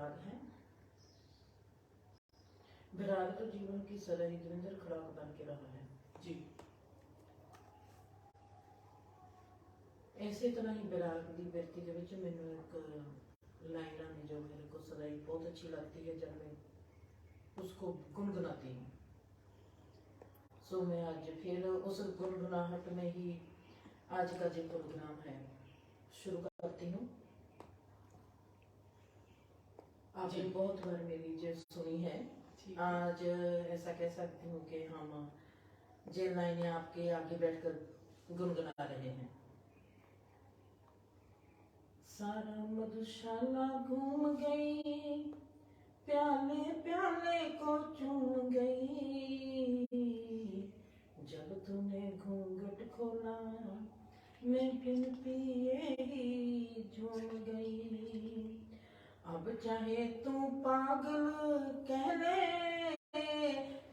विराग है। विराग तो जीवन की सदा ही दविंदर खुराक बन के रहा है जी। इसे तरह ही विराग की बिरती के विच मैनू एक लाइन आनी जो मेरे को सदा ही बहुत अच्छी लगती है जब मैं उसको गुनगुनाती हूँ। सो मैं आज फिर उस गुनगुनाहट में ही आज का जो प्रोग्राम है शुरू करती हूँ। आपने बहुत बार मेरी जो सुनी है, आज ऐसा कह सकती हूँ कि हम जे लाइनें आपके आगे बैठकर गुनगुना रहे हैं। सारा मधुशाला घूम गई, प्याले प्याले को चूम गई, जब तूने घूंघट खोला मैं बिन पिए ही झूम गई। अब चाहे तू पागल कह ले,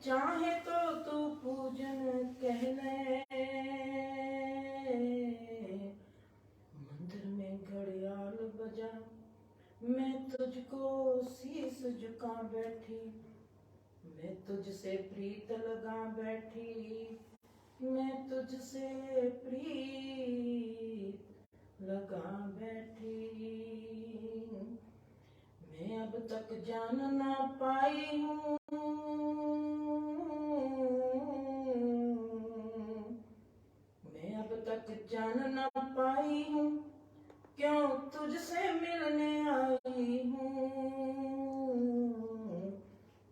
चाहे तो तू पूजन कह ले, मंदिर में घड़ियाल बजा मैं तुझको शीश झुका बैठी, मैं तुझसे प्रीत लगा बैठी, मैं तुझसे प्रीत लगा बैठी। मैं अब तक जान ना पाई हूँ, मैं अब तक जान ना पाई हूँ, क्यों तुझसे मिलने आई हूँ।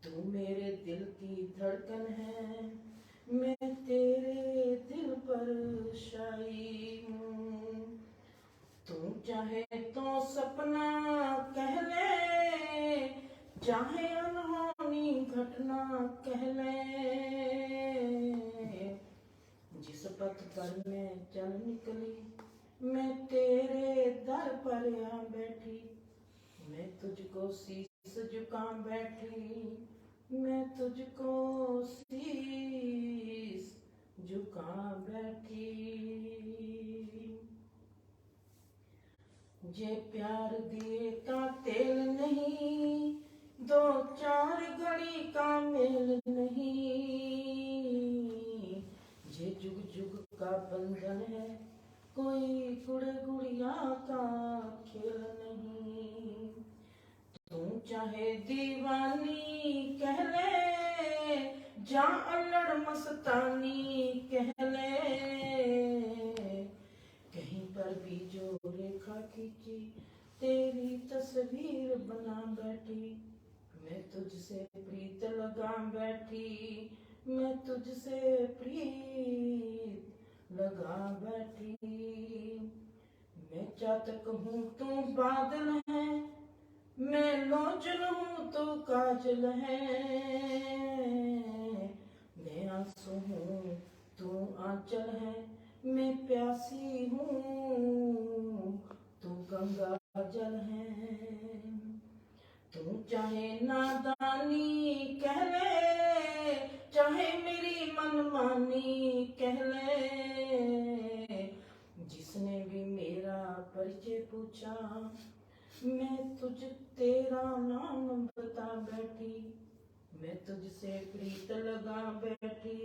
तू मेरे दिल की धड़कन है, मैं तेरे दिल पर शाई हूँ। तू चाहे तो सपना कह ले, चाहे अनहोनी घटना कह ले, जिस पथ पर मैं चल निकली मैं तेरे दर पर आ बैठी, मैं तुझको शीश झुका बैठी, मैं तुझको शीश झुका बैठी। जे प्यार दिए का तेल नहीं, दो चार घड़ी का मेल नहीं, जे जुग जुग का बंधन है कोई गुड़ गुड़िया का खेल नहीं। तू चाहे दीवानी कह ले, जा अल्लड़ मस्तानी कह ले, कहीं पर भी जो रेखा खींची तेरी तस्वीर बना बैठी, मैं तुझसे प्रीत लगा बैठी, मैं तुझसे प्रीत लगा बैठी। मैं चातक हूँ तू बादल है, मैं लोचन हूँ तू काजल है, मैं आंसू हूँ तू आंचल है, मैं प्यासी हूँ तू गंगा जल है। तू चाहे नादानी कह ले, चाहे मेरी मनमानी कह ले, जिसने भी मेरा परिचय पूछा मैं तुझ तेरा नाम बता बैठी, मैं तुझसे प्रीत लगा बैठी,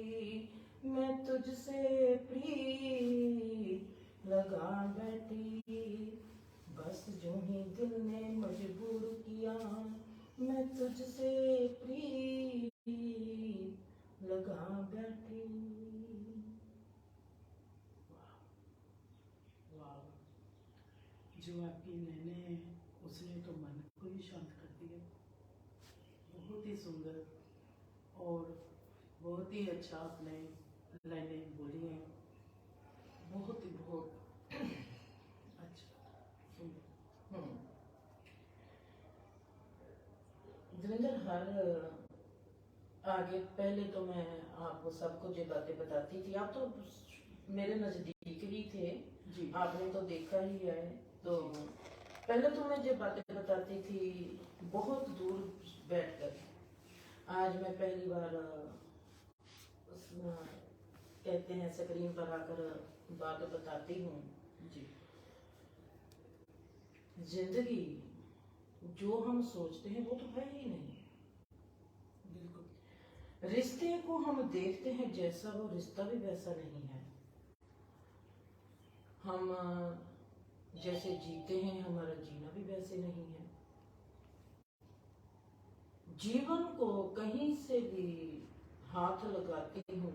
मैं तुझसे प्रीत लगा बैठी। बस जो ही दिल ने मजबूर किया मैं तुझसे प्रीत लगा बैठी। वाह, जो आपकी नैने हैं उसने तो मन को ही शांत कर दिया। बहुत ही सुंदर और बहुत ही अच्छा आपने लाइनें बोली हैं, बहुत ही बहुत अच्छा सुंदर। दविंदर, हर आगे पहले तो मैं आपको सबको जो बातें बताती थी, आप तो मेरे नजदीक ही थे जी, आपने तो देखा ही है। तो पहले तो मैं जो बातें बताती थी बहुत दूर बैठकर, आज मैं पहली बार कहते हैं स्क्रीन पर आकर बात बताती हूँ। जी, जिंदगी जो हम सोचते हैं वो तो है ही नहीं। बिल्कुल। रिश्ते को हम देखते हैं जैसा, वो रिश्ता भी वैसा नहीं है। हम जैसे जीते हैं, हमारा जीना भी वैसे नहीं है। जीवन को कहीं से भी हाथ लगाती हूँ,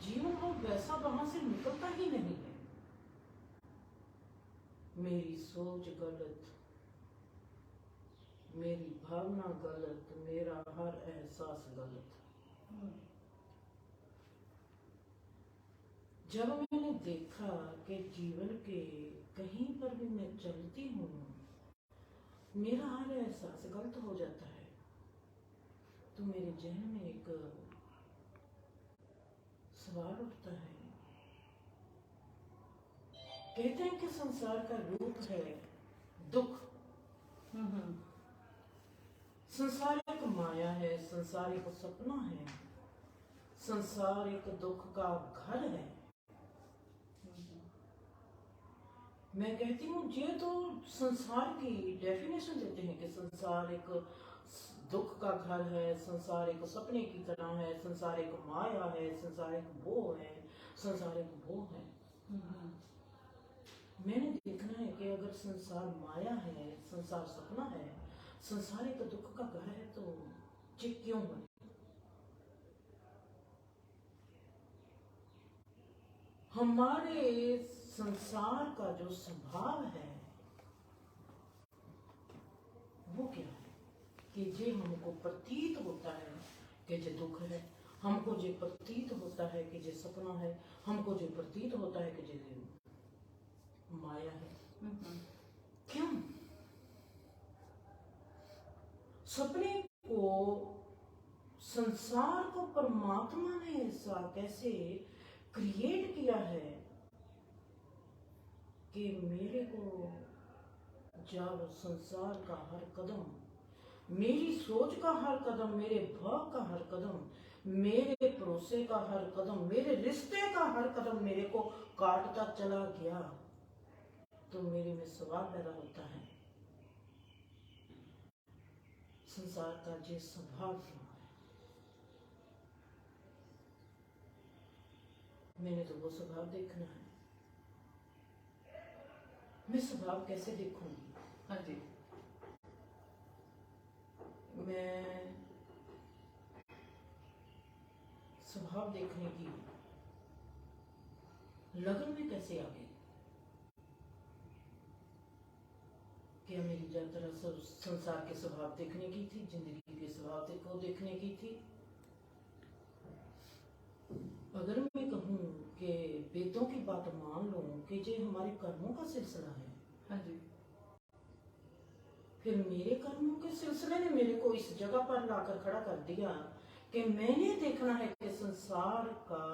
जीवन को वैसा वहां से निकलता ही नहीं है। मेरी सोच गलत, मेरी भावना गलत, मेरा हर एहसास गलत। जब मैंने देखा कि जीवन के कहीं पर भी मैं चलती हूँ, मेरा हर एहसास गलत हो जाता है, तो मेरे जहन में एक सवाल उठता है। कहते हैं कि संसार का रूप है दुख। संसार एक माया है, संसार एक सपना है, संसार एक दुख का घर है। मैं कहती हूँ ये तो संसार की डेफिनेशन देते हैं कि संसार एक दुख का घर है, संसार एक सपने की तरह है, संसार एक माया है, संसार एक वो है, संसार एक वो है। मैंने देखना है कि अगर संसार माया है, संसार सपना है, संसार एक दुख का घर है, तो ये क्यों है? हमारे संसार का जो स्वभाव है वो क्या है कि जे हमको प्रतीत होता है कि जे दुख है, हमको जे प्रतीत होता है कि जे सपना है, हमको जे प्रतीत होता है कि जे माया है। क्यों? सपने को, संसार को परमात्मा ने ऐसा कैसे क्रिएट किया है कि मेरे को जब संसार का हर कदम, मेरी सोच का हर कदम, मेरे भाव का हर कदम, मेरे भरोसे का हर कदम, मेरे रिश्ते का हर कदम मेरे को काटता चला गया, तो मेरे में सवाल पैदा होता है, संसार का ये स्वभाव क्यों है? मैंने तो वो स्वभाव देखना है। मैं स्वभाव कैसे देखूंगी? हाँ जी। मैं स्वभाव देखने की लगन में कैसे आ गई? क्या मेरी यात्रा संसार के स्वभाव देखने की थी, जिंदगी के स्वभाव को देखने की थी? अगर मैं कहूँ कि वेदों की बात मान लो कि ये हमारे कर्मों का सिलसिला है, हाँ जी। फिर मेरे कर्मों के सिलसिले ने मेरे को इस जगह पर लाकर खड़ा कर दिया कि मैंने देखना है कि संसार का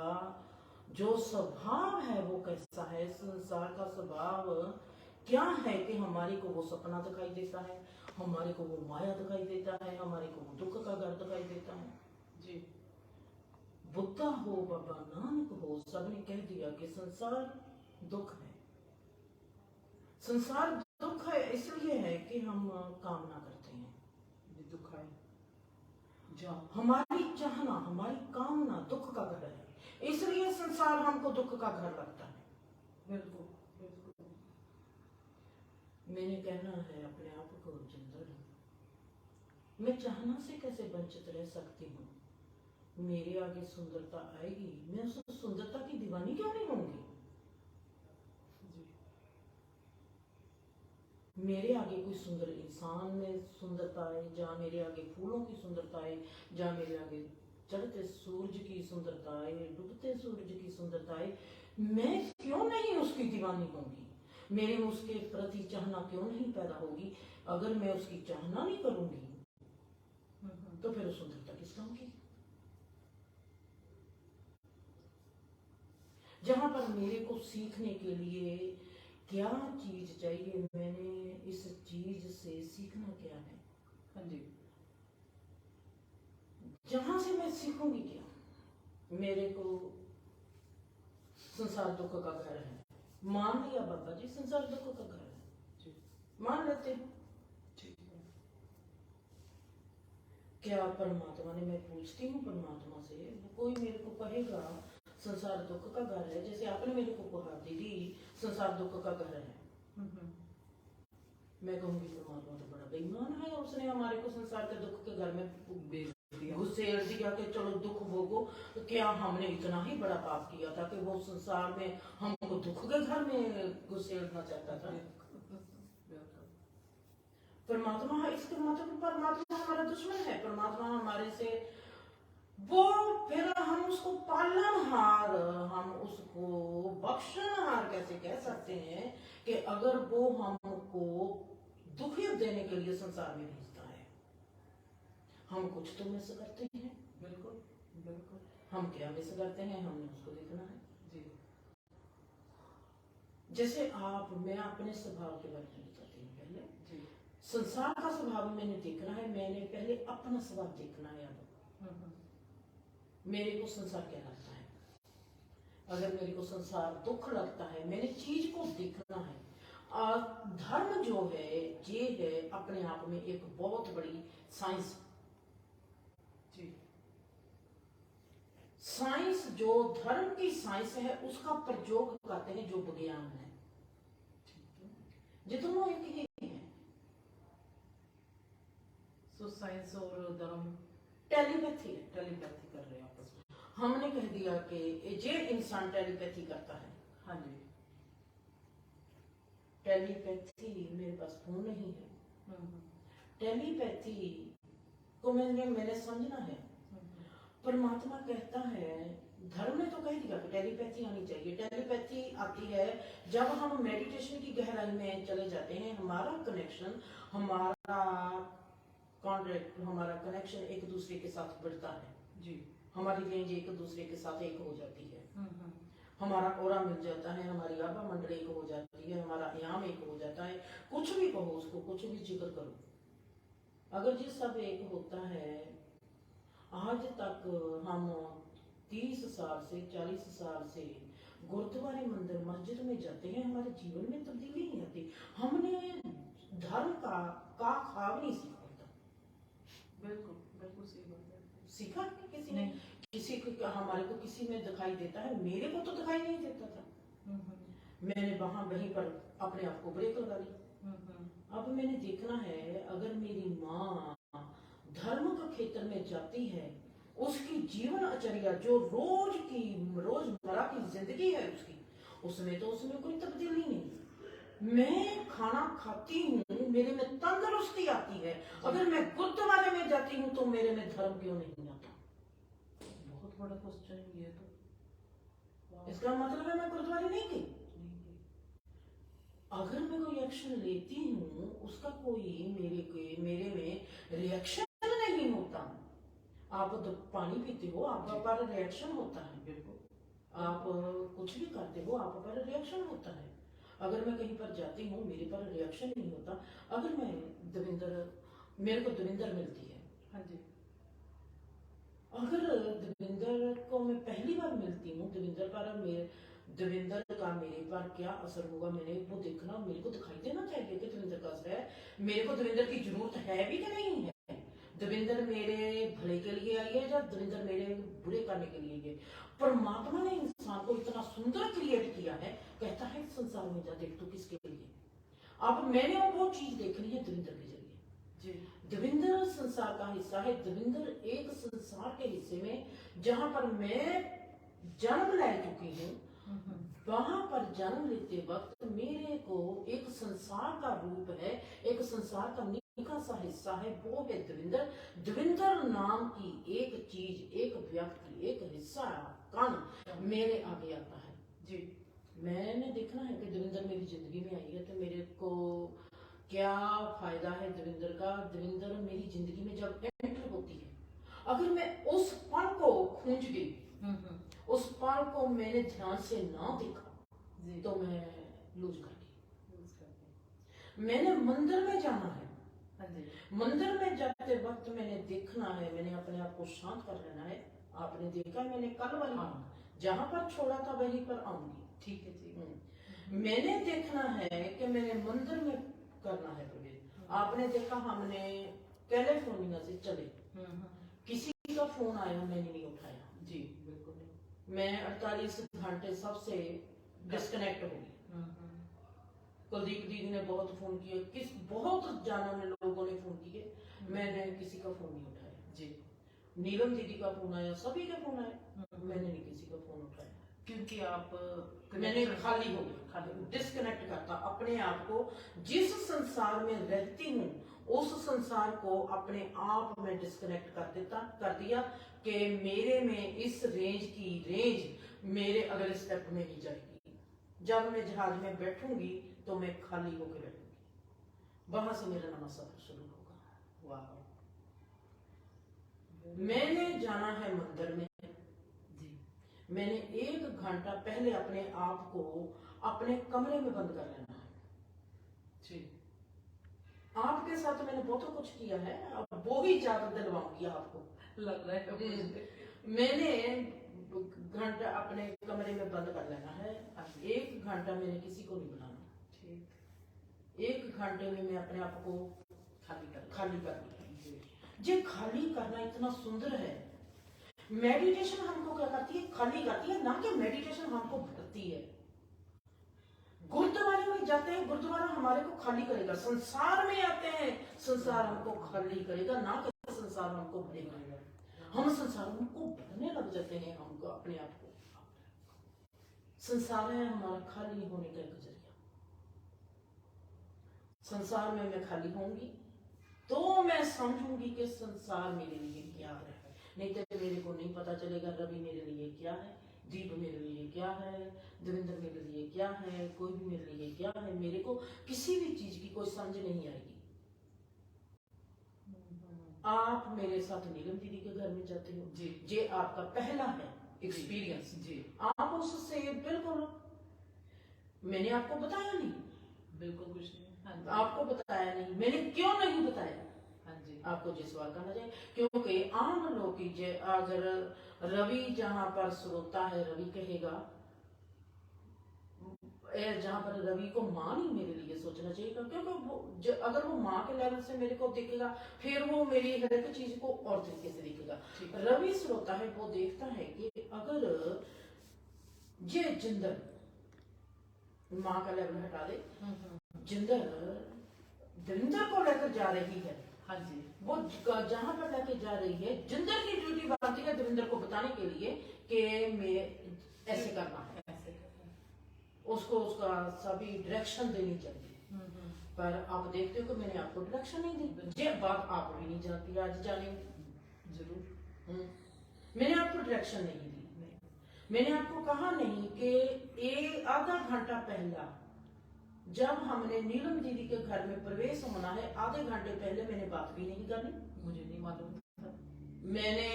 जो स्वभाव है वो कैसा है। संसार का स्वभाव क्या है कि हमारे को वो सपना दिखाई देता है, हमारे को वो माया दिखाई देता है, हमारे को वो दुख का घर दिखाई देता है। जी। बुद्धा हो, बाबा नानक हो, सबने कह दिया कि संसार दुख है। संसार दुख है इसलिए है कि हम कामना करते हैं, दुख है जो हमारी चाहना, हमारी कामना दुख का घर है, इसलिए संसार हमको दुख का घर लगता है। बिल्कुल बिल्कुल। मैंने कहना है अपने आप को जिंदा रहो। मैं चाहना से कैसे वंचित रह सकती हूँ? मेरे आगे सुंदरता आएगी, मैं उस सुंदरता की दीवानी क्यों नहीं होंगी? मेरे आगे कोई सुंदर इंसान में सुंदरता है, जहाँ मेरे आगे फूलों की सुंदरता है, जहाँ मेरे आगे चढ़ते सूरज की सुंदरता है, डूबते सूरज की सुंदरता है, मैं क्यों नहीं उसकी दीवानी होंगी? मेरे में उसके प्रति चाहना क्यों नहीं पैदा होगी? अगर मैं उसकी चाहना नहीं करूंगी तो फिर उस सुंदरता किस काम की? जहां पर मेरे को सीखने के लिए क्या चीज चाहिए, मैंने इस चीज से सीखना क्या है? हाँ जी। जहां से मैं सीखूंगी क्या? मेरे को संसार दुख का घर है, मान लिया बाबा जी, संसार दुख का घर है, जी। मान लेते हैं। जी। क्या परमात्मा ने, मैं पूछती हूँ परमात्मा से, कोई मेरे को कहेगा संसार दुख का घर है, जैसे आपने मेरे को कहा दीदी संसार दुख का घर है, मैं कहूंगी परमात्मा तो बड़ा बेईमान है, उसने हमारे को संसार के दुख के घर में घुसेड़ दिया कि चलो दुख भोगो। तो क्या हमने इतना ही बड़ा पाप किया था कि वो संसार में हमको दुख के घर में घुसेड़ना चाहता था? परमात्मा है, इसका मतलब परमात्मा हमारा दुश्मन है, परमात्मा हमारे से वो, फिर हम उसको पालनहार, हम उसको बख्शनहार कैसे कह सकते हैं कि अगर वो हमको दुखी देने के लिए संसार में भेजता है? हम कुछ तो मिस करते हैं। बिल्कुल बिल्कुल। हम क्या मिस करते हैं, हमने उसको देखना है जी। जैसे मैं अपने स्वभाव के बारे में बताती हूँ। पहले जी। संसार का स्वभाव मैंने देखना है, मैंने पहले अपना स्वभाव देखना है। अब मेरे को संसार क्या लगता है, अगर मेरे को संसार दुख लगता है, मैंने चीज को देखना है। धर्म जो है ये है अपने आप में एक बहुत बड़ी साइंस। जी। साइंस जो धर्म की साइंस है उसका प्रयोग करते हैं जो विज्ञान है, ये दोनों एक ही है। सो साइंस और धर्म टेलीपैथी कर रहे हैं आपस में। हमने कह दिया कि ये इंसान टेलीपैथी करता है। हाँ जी। टेलीपैथी, मेरे पास फोन नहीं है, टेलीपैथी को मैंने समझना है। परमात्मा कहता है, धर्म ने तो कह दिया कि टेलीपैथी आनी चाहिए। टेलीपैथी आती है जब हम मेडिटेशन की गहराई में चले जाते हैं, हमारा कनेक्शन, हमारा कॉन्ट्रैक्ट, हमारा कनेक्शन एक दूसरे के साथ बढ़ता है जी। हमारी रेंज एक दूसरे के साथ एक हो जाती है, हमारा ओरा मिल जाता है, हमारी आभा मंडल एक हो जाती है, हमारा याम एक हो जाता है। कुछ भी कहो उसको, कुछ भी जिक्र करो, अगर ये सब एक होता है। आज तक हम 30 साल से 40 साल से गुरुद्वारे मंदिर मस्जिद में जाते हैं, हमारे जीवन में तब्दीली नहीं आती। हमने धर्म का खा भी नहीं सीखा होता। बिल्कुल बिल्कुल सही बात है। सीखा किसी ने? किसी को, हमारे को किसी में दिखाई देता है, मेरे को तो दिखाई नहीं देता था। मैंने वहीं पर अपने आप को ब्रेक लगा ली। अब मैंने देखना है, अगर मेरी माँ धर्म का क्षेत्र में जाती है, उसकी जीवन आचर्या जो रोजमर्रा की जिंदगी है उसमें कोई तब्दीली नहीं। मैं खाना खाती हूँ, मेरे में तंदुरुस्ती आती है। अगर मैं गुरुद्वारे में जाती हूँ तो मेरे में धर्म क्यों नहीं आता? बहुत बड़ा क्वेश्चन है ये तो। इसका मतलब है मैं गुरुद्वारे नहीं गई। अगर मैं कोई एक्शन लेती हूँ, उसका कोई मेरे में रिएक्शन नहीं होता। आप पानी पीते हो, आप पर रिएक्शन होता है। बिल्कुल। आप कुछ भी करते हो, आप पर रिएक्शन होता है। अगर मैं कहीं पर जाती हूँ, मेरे पर रिएक्शन नहीं होता। अगर मैं मेरे को दविंदर मिलती है, हाँ जी, अगर दविंदर को मैं पहली बार मिलती हूँ, दविंदर का मेरे पर क्या असर होगा, मैंने वो देखना, मेरे को दिखाई देना चाहिए कि दविंदर का असर है। मेरे को दविंदर की जरूरत है भी कि नहीं है? दविंदर मेरे भले के लिए आई है या दविंदर मेरे बुरे करने के लिए है? परमात्मा ने इंसान को इतना सुंदर क्रिएट किया है, कहता है संसार में जा देख, तू किसके लिए। अब मैंने वो चीज देखनी है दविंदर के जरिए। दविंदर संसार का हिस्सा है। दविंदर एक संसार के हिस्से में जहां पर मैं जन्म ले चुकी हूँ, वहां पर जन्म लेते वक्त मेरे को एक संसार का रूप है, एक संसार का निका सा हिस्सा है, वो है दविंदर। दविंदर नाम की एक चीज, एक व्यक्ति, एक हिस्सा, कण मेरे आगे आता है जी। मैंने देखना है कि दविंदर मेरी जिंदगी में आई है तो मेरे को क्या फायदा है दविंदर का। दविंदर मेरी जिंदगी में जब एंटर होती है, अगर मैं उस पल को खूंज गई, उस पल को मैंने ध्यान से ना देखा तो मैं लूज कर गई। मैंने मंदिर में जाना है, मंदिर में जाते वक्त मैंने देखना है, मैंने अपने आप को शांत कर लेना है। आपने देखा मैंने कल वाली जहां पर छोड़ा था वहीं पर आऊंगी, ठीक है जी। मैंने देखना है कि मैंने मंदिर में करना है प्रवेश। आपने देखा हमने कैलिफोर्निया से चले किसी का फोन आया मैंने नहीं उठाया जी बिल्कुल नहीं। मैं 48 घंटे सबसे डिस्कनेक्ट हो गई कुलदीप दीदी ने बहुत फोन किए बहुत जाने लोगों ने फोन किए मैंने किसी का फोन नहीं उठाया जी। नीलम दीदी का फोन आया सभी के फोन आए मैंने नहीं किसी का फोन उठाया क्योंकि आप मैंने खाली हो गई डिस्कनेक्ट करता अपने आप को जिस संसार में रहती हूँ उस संसार को अपने आप में डिस्कनेक्ट कर दिया कि मेरे में इस रेंज की रेंज मेरे अगले स्टेप में नहीं जाएगी जब मैं जहाज में बैठूंगी तो मैं खाली होकर बैठूंगी वहां से मेरा नया सफर शुरू होगा वाह मैंने जाना है मंदिर में जी। मैंने 1 घंटा पहले अपने आप को अपने कमरे में बंद कर लेना है जी। आपके साथ मैंने बहुत कुछ किया है अब वो ही ज्यादा दिलवाऊंगी आपको लग रहा है मुझे। मैंने घंटा अपने कमरे में बंद कर लेना है 1 घंटा मैंने किसी को नहीं बुलाना ठीक 1 घंटे में मैं अपने आप को खाली कर दिया जी। ये खाली करना इतना सुंदर है मेडिटेशन हमको क्या करती है खाली करती है ना कि मेडिटेशन हमको भरती है गुरुद्वारे में जाते हैं गुरुद्वारा हमारे को खाली करेगा संसार में आते हैं संसार हमको खाली करेगा ना कि संसार हमको भरेगा हम संसार को भरने लग जाते हैं हमको अपने आप को संसार है हमारा खाली होने का एक जरिया संसार में मैं खाली होंगी तो मैं समझूंगी कि संसार मेरे लिए क्या है नहीं तो मेरे को नहीं पता चलेगा रवि मेरे लिए क्या है दीप मेरे लिए क्या है देवेंद्र मेरे लिए क्या है कोई भी मेरे लिए क्या है मेरे को किसी भी चीज की कोई समझ नहीं आएगी आप मेरे साथ नीलम दीदी के घर में जाते हो जी। ये आपका पहला है एक्सपीरियंस जी। आप उससे बिल्कुल मैंने आपको बताया नहीं बिल्कुल कुछ नहीं। हाँ जी। आपको बताया नहीं मैंने क्यों नहीं बताया हाँ जी। आपको जिस सवाल करना चाहिए क्योंकि आम लोग की अगर रवि जहां पर श्रोता है रवि कहेगा जहां पर रवि को माँ नहीं मेरे लिए सोचना चाहिए क्योंकि वो अगर वो माँ के लेवल से मेरे को दिखेगा फिर वो मेरी हर एक चीज को और तरीके से दिखेगा रवि श्रोता है वो देखता है कि अगर ये जिंदर माँ का लेवल हटा दे जिंदर दरिंदर को लेकर जा रही है हाँ जी। वो जहां पर लेके जा रही है जिंदर की ड्यूटी बनती है दरिंदर को बताने के लिए कि मैं ऐसे करना है ऐसे उसको उसका सभी डायरेक्शन देनी चाहिए पर आप देखते हो कि मैंने आपको डायरेक्शन नहीं दी ये बात आप भी नहीं जानती आज जानेंगे जरूर। मैंने आपको डायरेक्शन नहीं दी मैंने आपको कहा नहीं कि आधा घंटा पहला जब हमने नीलम दीदी के घर में प्रवेश होना है आधे घंटे पहले मैंने बात भी नहीं करनी मुझे नहीं मालूम था मैंने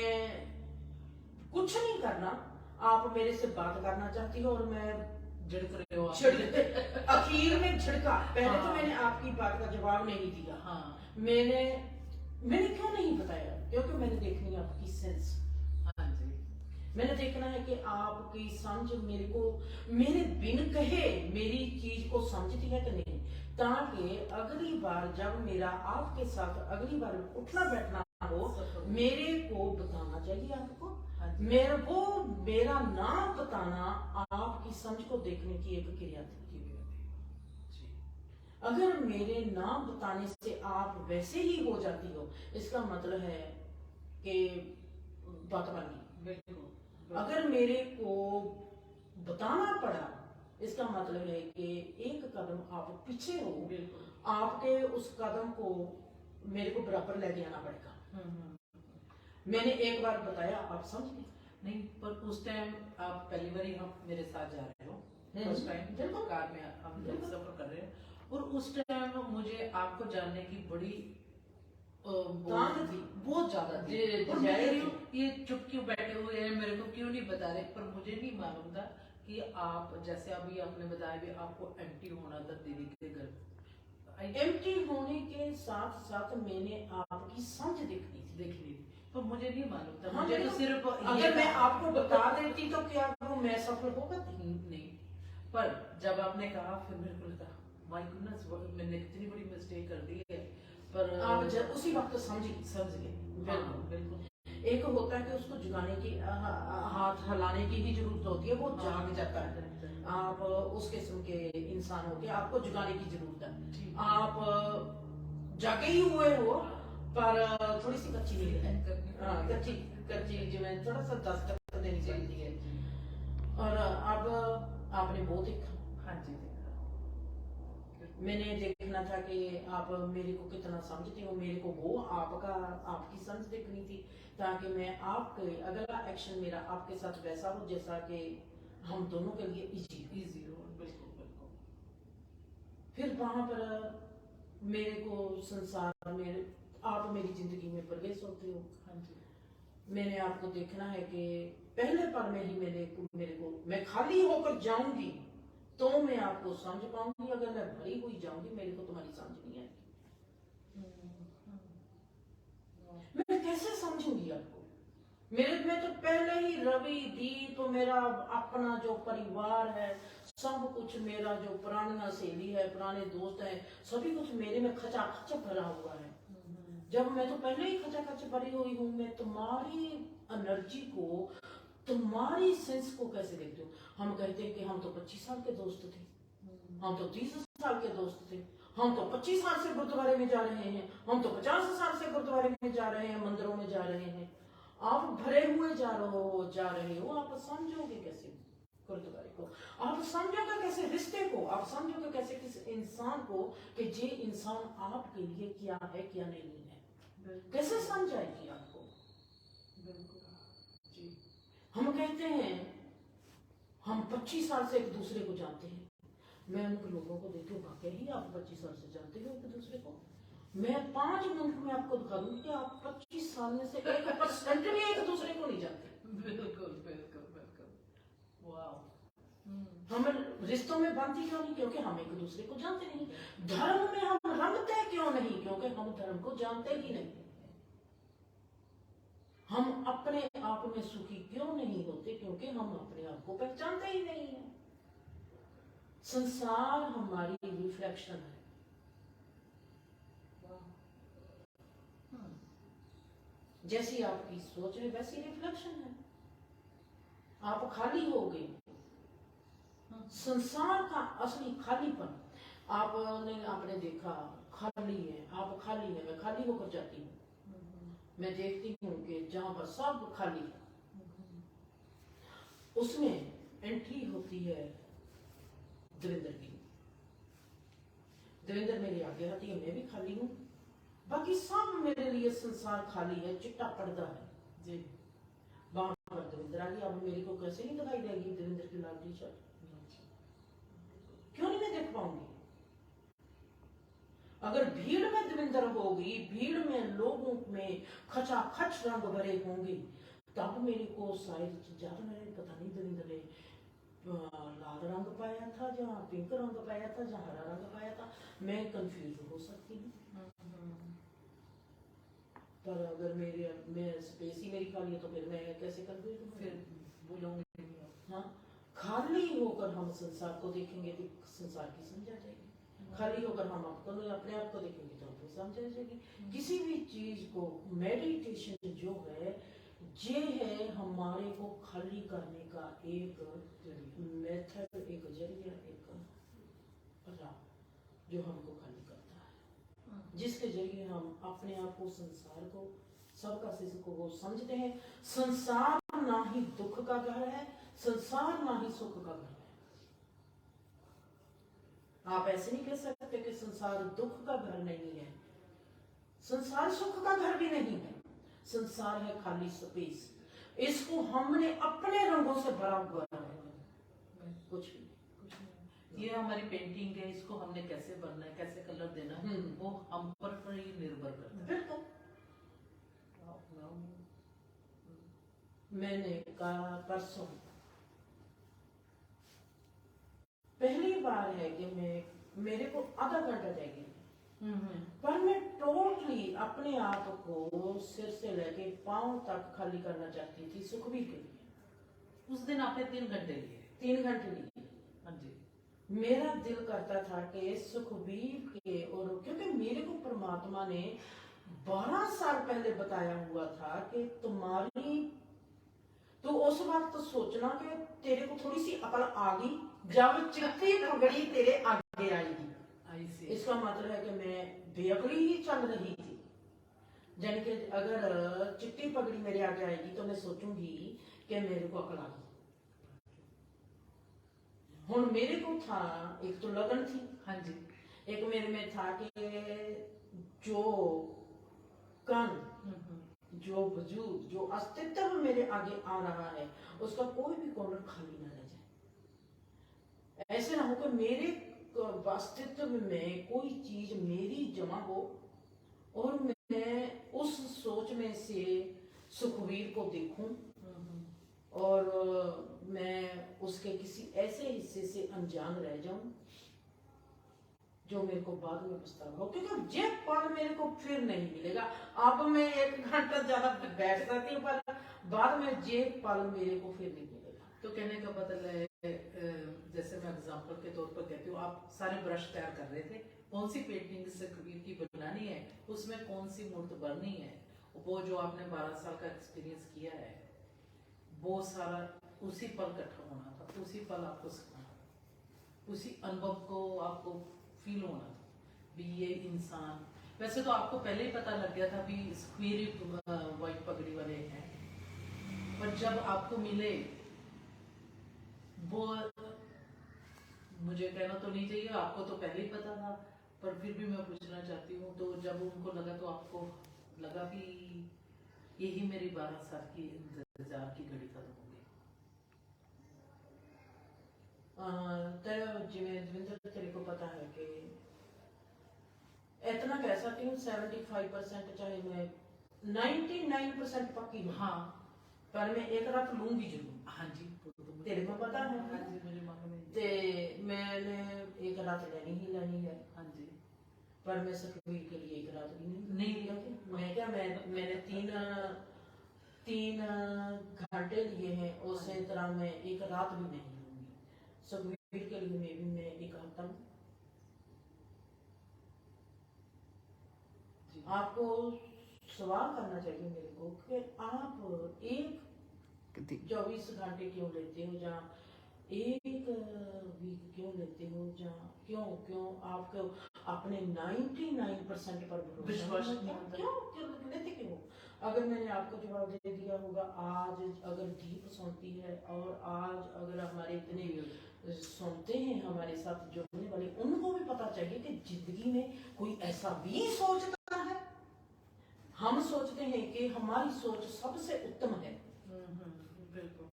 कुछ नहीं करना आप मेरे से बात करना चाहती हो और मैं झिड़क रहे हो आखिर में झिड़का पहले हाँ। तो मैंने आपकी बात का जवाब नहीं दिया हाँ। मैंने क्यों नहीं बताया क्योंकि मैंने देखनी है आपकी सेंस हाँ जी। मैंने देखना है कि आपकी समझ मेरे को मेरे बिन कहे मेरी चीज को समझती है कि नहीं ताकि अगली बार जब मेरा आपके साथ अगली बार उठना बैठना हो मेरे को बताना चाहिए आपको मेरे को मेरा नाम बताना आपकी समझ को देखने की एक क्रिया थी अगर मेरे नाम बताने से आप वैसे ही हो जाती हो इसका मतलब है कि बात बन गई बिल्कुल। अगर मेरे को बताना पड़ा इसका मतलब है कि एक कदम आप पीछे हो बिल्कुल। आपके उस कदम को मेरे को बराबर लेके आना पड़ेगा मैंने एक बार बताया आप समझ गए नहीं पर उस टाइम आप पहली बार ही हम मेरे साथ जा रहे हो फर्स्ट टाइम बिल्कुल। कार में हम बिल्कुल। सफर कर रहे हैं और उस टाइम मुझे आपको जानने की बड़ी तांग थी बहुत ज्यादा थी और मैं कह रही हूँ ये चुप क्यों बैठे हुए हैं मेरे को क्यों नहीं बता रहे पर मुझे नहीं मालूम था कि आप जैसे अभी आपने बताया भी आपको एम्प्टी होना था दीदी के घर एम्प्टी होने के साथ साथ मैंने आपकी समझ देखनी थी तो मुझे नहीं मालूम था हाँ, मुझे तो सिर्फ अगर मैं आपको बता देती तो क्या वो मैं सफल होगा नहीं पर जब आपने कहा फिर मेरे को लगा माय गुडनेस मैंने कितनी बड़ी मिस्टेक कर दी है पर आप उसी वक्त समझ गए बिल्कुल बिल्कुल। एक होता है कि उसको जगाने की हाथ हिलाने की ही जरूरत होती है, वो जाग जाता है। आप उस किस्म के इंसान हो के आपको जगाने की जरूरत है। आप जागे ही हुए हो पर थोड़ी सी कच्ची नींद है, कच्ची कच्ची जिवें थोड़ा सा दस्तक देनी पड़ती है। और अब आपने वो देखा, हाँ जी देखा। मैंने देखना था कि आप मेरे को कितना समझते हो, मेरे को वो आपकी समझ देखनी थी, ताकि मैं आपके अगला एक्शन मेरा आपके साथ वैसा हो जैसा कि हम दोनों के लिए इजी हो। बिल्कुल बिल्कुल। फिर वहां पर मेरे को संसार में आप मेरी जिंदगी में प्रवेश होते हो। हाँ जी। मैंने आपको देखना है कि पहले पल में ही मेरे को मैं खाली होकर जाऊंगी तो मैं आपको समझ पाऊंगी, अगर मैं भरी हुई जाऊंगी मेरे को तुम्हारी समझ नहीं आएगी। मैं कैसे समझूंगी आपको? मेरे में तो पहले ही रवि दी तो मेरा अपना जो परिवार है, सब कुछ मेरा जो पुरानी सहेली है, पुराने दोस्त हैं, सभी कुछ मेरे में खचाखच भरा हुआ है। जब मैं तो पहले ही खचाखच भरी हुई हूँ, मैं तुम्हारी एनर्जी को, तुम्हारी सेंस को कैसे देखते हो? हम कहते हैं कि हम तो 25 साल के दोस्त थे, हम तो 30 साल के दोस्त थे, हम तो 25 साल से गुरुद्वारे में जा रहे हैं, हम तो 50 साल से गुरुद्वारे में जा रहे हैं, मंदिरों में जा रहे हैं। आप भरे हुए जा रहे हो, आप समझोगे कैसे गुरुद्वारे को? आप समझोगे कैसे रिश्ते को? आप समझोगे कैसे किस इंसान को कि ये इंसान आपके लिए क्या है क्या नहीं है? कैसे समझ आएगी आपको? जी। हम कहते हैं हम 25 साल से एक दूसरे को जानते हैं। मैं उन लोगों को देखती हूँ, वाकई ही आप 25 साल से जानते हो एक दूसरे को। मैं 5 मिनट में आपको दिखा दूंगी कि आप 25 साल में से 1% भी एक दूसरे को नहीं जानते। बिल्कुल बिल्कुल बिल्कुल। वाह। हम रिश्तों में बनती क्यों नहीं? क्योंकि हम एक दूसरे को जानते नहीं। धर्म में हम रंगते क्यों नहीं? क्योंकि हम धर्म को जानते ही नहीं। हम अपने आप में सुखी क्यों नहीं होते? क्योंकि हम अपने आप को पहचानते ही नहीं है। संसार हमारी रिफ्लेक्शन है। जैसी आपकी सोच है वैसी रिफ्लेक्शन है। आप खाली हो गए। संसार का असली खालीपन आपने देखा, खाली है, आप खाली है, मैं खाली होकर जाती हूँ। मैं देखती हूँ कि जहां पर सब खाली है उसमें एंट्री होती है देवेंद्र की। देवेंद्र मेरे आगे आती है, मैं भी खाली हूँ, बाकी सब मेरे लिए संसार खाली है, चिट्टा पर्दा है जी। वहां पर देवेंद्र आ गई। अब मेरे को कैसे नहीं दिखाई देगी देवेंद्र की लाल टी शर्ट? क्यों नहीं मैं देख पाऊंगी? अगर भीड़ में देवेंद्र होगी, भीड़ में लोगों में खचाखच रंग भरे होंगे, तब मेरे को शायद ज्यादा मैंने पता नहीं देवेंद्र ने लाल रंग पाया था, जहाँ पिंक रंग पाया था, जहाँ हरा रंग पाया था, मैं कंफ्यूज हो सकती हूँ। पर अगर मैं स्पेस ही मेरी खाली है तो फिर मैं कैसे कंफ्यूज हूँ? फिर बोलूंगी। हाँ, खाली होकर हम संसार को देखेंगे तो संसार की समझ आ जाएगी। खाली होकर हम अपने आप को देखेंगे तो हमको समझ आ जाएगी। किसी भी चीज को मेडिटेशन जो है, ये है हमारे को खाली करने का एक मेथड, एक जरिया, एक राह जो हमको खाली करता है, जिसके जरिए हम अपने आप को, संसार को, सबका शिशु को वो समझते हैं। संसार ना ही दुख का घर है, संसार ना ही सुख का घर है। आप ऐसे नहीं कह सकते कि संसार दुख का घर नहीं है, संसार सुख का घर भी नहीं है। संसार है खाली स्पेस, इसको हमने अपने रंगों से भरा हुआ है, कुछ भी ये हमारी पेंटिंग है, इसको हमने कैसे बनना है, कैसे कलर देना है, वो हम पर ही निर्भर करता है। बिल्कुल। मैंने कहा परसों पहली बार है कि मेरे को आधा घंटा चाहिए, पर मैं टोटली अपने आप को सिर से लेके पांव तक खाली करना चाहती थी सुखबीर के लिए। उस दिन आपने 3 घंटे लिए? 3 घंटे लिए। हाँ जी। मेरा दिल करता था कि सुखबीर के, और क्योंकि मेरे को परमात्मा ने 12 साल पहले बताया हुआ था कि तुम्हारी, तो उस वक्त सोचना कि तेरे को थोड़ी सी अकल आ गई जब चिट्ठी पगड़ी तेरे आगे आएगी। इसका मतलब है कि मैं बेअकली ही चल रही थी। यानी कि अगर चिट्टी पगड़ी मेरे आगे आएगी तो मैं सोचूंगी कि मेरे को अकल आ गई। हुण मेरे को था, एक तो लगन थी, हाँ जी, एक मेरे में था कि जो कण, जो वजूद, जो अस्तित्व मेरे आगे आ रहा है उसका कोई भी कॉर्नर खाली ना रह जाए। ऐसे ना हो कि मेरे अस्तित्व में कोई चीज मेरी जमा हो और मैं उस सोच में से सुखवीर को देखूं और मैं उसके किसी ऐसे हिस्से से अनजान रह जाऊं जो मेरे को बाद में पछतावा हो, क्योंकि ये पल मेरे को फिर नहीं मिलेगा। अब मैं 1 घंटा ज्यादा बैठ सकती हूँ पर बाद में ये पल मेरे को फिर नहीं मिलेगा। तो कहने का मतलब है, जैसे मैं एग्जांपल के तौर पर कहती हूँ, आप सारे ब्रश तैयार कर रहे थे, कौन सी पेंटिंग सुखवीर की बनानी है, उसमें कौन सी मूर्त भरनी है, वो जो आपने 12 साल का एक्सपीरियंस किया है वो सारा उसी पल इकट्ठा होना था, उसी पल आपको सिखाना था, उसी अनुभव को आपको फील होना था भी ये इंसान। वैसे तो आपको पहले ही पता लग गया था भी सुखवीर व्हाइट पगड़ी वाले हैं, पर जब आपको मिले वो, मुझे कहना तो नहीं चाहिए, आपको तो पहले ही पता था, पर फिर भी मैं पूछना चाहती हूँ, तो जब उनको लगा तो आपको लगा भी यही मेरी 12 साल की इंतजार की घड़ी खत्म हो गई? जिवें दविंदर तेरे को पता है कि इतना कह सकती हूँ 75% चाहे मैं 99% पक्की हूँ, हाँ, पर मैं एक रात लूंगी जरूर। हाँ जी, तेरे को पता है? हाँ जी, मुझे मालूम है। ते मैंने एक रात लेनी ही लेनी है। हाँ जी, पर मैं सुखवीर के लिए एक रात भी नहीं लिया। मैं क्या, मैंने तीन घंटे लिए हैं, उसी तरह मैं एक रात भी नहीं लूंगी। सुखवीर के लिए मैं एक हफ्ता। आपको सवाल करना चाहिए मेरे को कि आप एक 24 घंटे क्यों लेते हो, या एक वीक क्यों लेते हो, या क्यों आपको अपने 99% पर विश्वास नहीं नहीं होता? क्यों लेते क्यों? अगर मैंने आपको जवाब दे दिया होगा, आज अगर दीप सुनती है और आज अगर हमारे इतने सुनते हैं हमारे साथ जुड़ने वाले, उनको भी पता चाहिए कि जिंदगी में कोई ऐसा भी सोचता है। हम सोचते हैं कि हमारी सोच सबसे उत्तम है, बिल्कुल।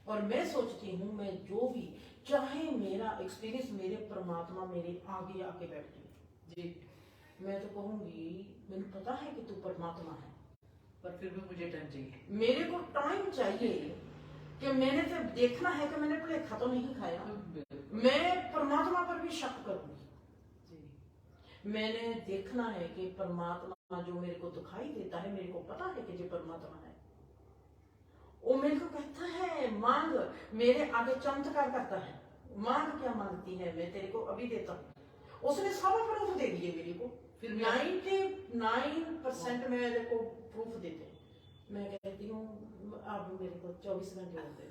और मैं सोचती हूँ मैं जो भी चाहे मेरा एक्सपीरियंस मेरे परमात्मा मेरे आगे आके बैठ जाए जी, मैं तो कहूँगी मुझे पता है कि तू परमात्मा है, पर फिर भी मुझे टाइम चाहिए। मेरे को टाइम चाहिए कि मैंने तो देखना है कि मैंने भुलेखा तो नहीं खाया। मैं परमात्मा पर भी शक करूंगी। मैंने देखना है कि परमात्मा जो मेरे को दिखाई देता है, मेरे को पता है कि जो परमात्मा है वो मेरे को कहता है मांग, मेरे आगे चमत्कार करता है, मांग क्या मांगती है मैं तेरे को अभी देता हूँ। उसने सब प्रूफ दे दिए मेरे को, फिर 99% मेरे को प्रूफ देते हैं। मैं कहती हूँ अब मेरे को 24 घंटे होते हैं।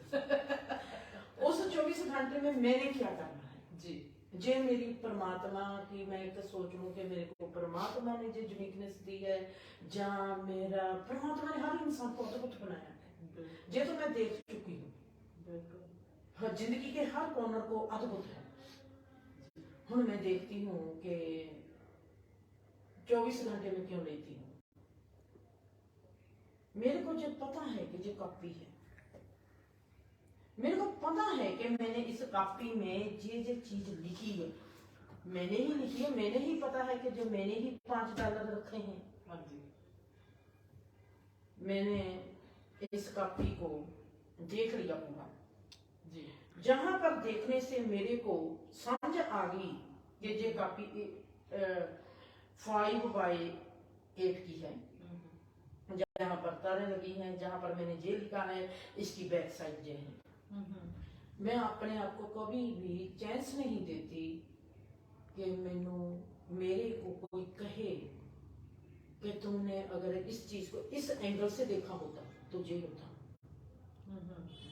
उस 24 घंटे में मैंने क्या करना है जी, जे मेरी परमात्मा की मैं तो सोच लूं कि मेरे को परमात्मा ने जो यूनिकनेस दी है, जहाँ मेरा परमात्मा ने हर इंसान को अद्भुत बनाया है, जे तो मैं देख चुकी हूँ। जिंदगी के हर कॉर्नर को अद्भुत है। हूँ मैं देखती हूँ कि 24 घंटे में क्यों लेती हूँ। मेरे को जो पता है कि जो कॉपी है, मेरे को पता है कि मैंने इस कॉपी में जे चीज लिखी है मैंने ही लिखी है, मैंने ही पता है कि जो मैंने ही $5 रखे हैं। हाँ जी, मैंने इस कॉपी को देख लिया पूरा जी, जहां पर देखने से मेरे को समझ आ गई कि ये कॉपी 5x8 की है, जहाँ पर तारें लगी हैं, जहाँ पर मैंने ये लिखा है इसकी बैक साइड ये है। मैं अपने आप को कभी भी चांस नहीं देती कि मेरे को कोई कहे कि तुमने अगर इस चीज को इस एंगल से देखा होता तो ये होता।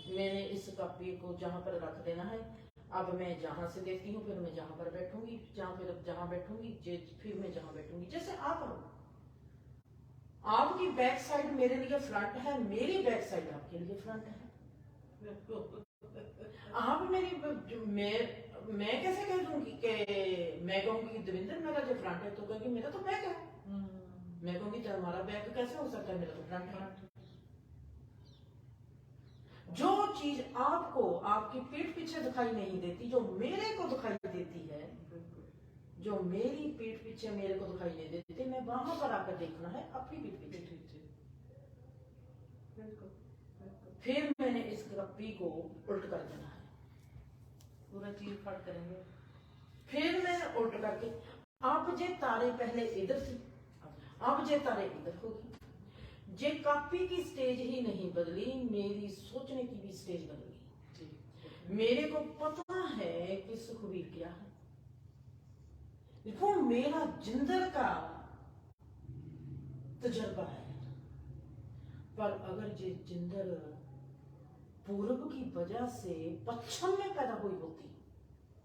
मैंने इस कॉपी को जहां पर रख देना है, अब मैं जहां से देखती हूँ फिर मैं जहां पर बैठूंगी, जहां बैठूंगी फिर मैं जहां बैठूंगी। जैसे आप हो, आपकी बैक साइड मेरे लिए फ्रंट है, मेरी बैक साइड आपके लिए फ्रंट है। आप मेरी मैं कैसे कह दूंगी कि मैं कहूंगी दविंदर मेरा जो फ्रंट है, तो कहेगी मेरा तो बैक है। मैं कहूंगी तुम्हारा बैक कैसे हो सकता है, मेरा तो फ्रंट है। जो चीज आपको आपकी पीठ पीछे दिखाई नहीं देती, जो मेरे को दिखाई देती है, जो मेरी पीठ पीछे मेरे को दिखाई नहीं देती, मैं वहां पर आकर देखना है अपनी पीठ पीछे। फिर मैंने इस कॉपी को उल्ट कर देना है, पूरा चीर फाड़ करेंगे। फिर मैं उल्ट करके, अब जे तारे पहले इधर थी, अब जे तारे इधर होगी। जे कॉपी की स्टेज ही नहीं बदली, मेरी सोचने की भी स्टेज बदल गई। मेरे को पता है कि सुखवीर क्या है, वो मेरा जिंदर का तजर्बा है। पर अगर ये जिंदर पूर्व की वजह से पश्चिम में पैदा हुई होती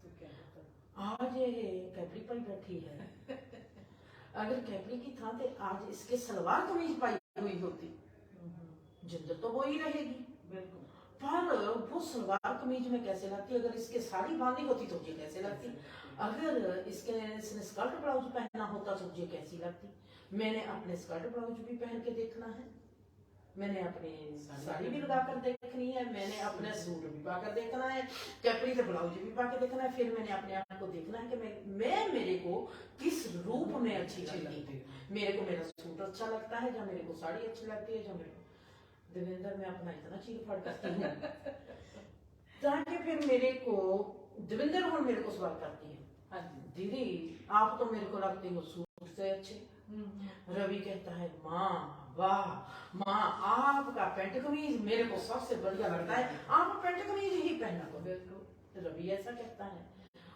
तो क्या होता? आज ये कैपरी पाई बैठी है, अगर कैपरी की था तो आज इसके सलवार कमीज पाई हुई होती, जिंदर तो वो ही रहेगी। बिल्कुल। पर वो सलवार कमीज में कैसे लगती, अगर इसके साड़ी बांधी होती तो ये कैसे लगती, अगर इसने स्कर्ट ब्लाउज पहना होता तो ये कैसी लगती। मैंने अपने स्कर्ट ब्लाउज भी पहन के देखना है, मैंने अपनी साड़ी भी लगा कर देखनी है, मैंने अपना सूट भी पाकर देखना है, कैपरी से ब्लाउज भी पाकर देखना है। फिर मैंने अपने आप को देखना है कि मैं मेरे को किस रूप में अच्छी लगती है। मेरे को मेरा सूट अच्छा लगता है, या मेरे को साड़ी अच्छी लगती है, या मेरे को देवेंद्र मैं अपना इतना चीर फाड़ करती हूँ ताकि फिर मेरे को देवेंद्र और मेरे को सवाल करती है, हाँ दीदी आप तो मेरे को लगती हो सूट से अच्छे। रवि कहता है माँ वाह माँ, आपका पेंट कमीज मेरे को सबसे बढ़िया लगता है, आप पेंट कमीज ही पहना करो। रवि ऐसा कहता है,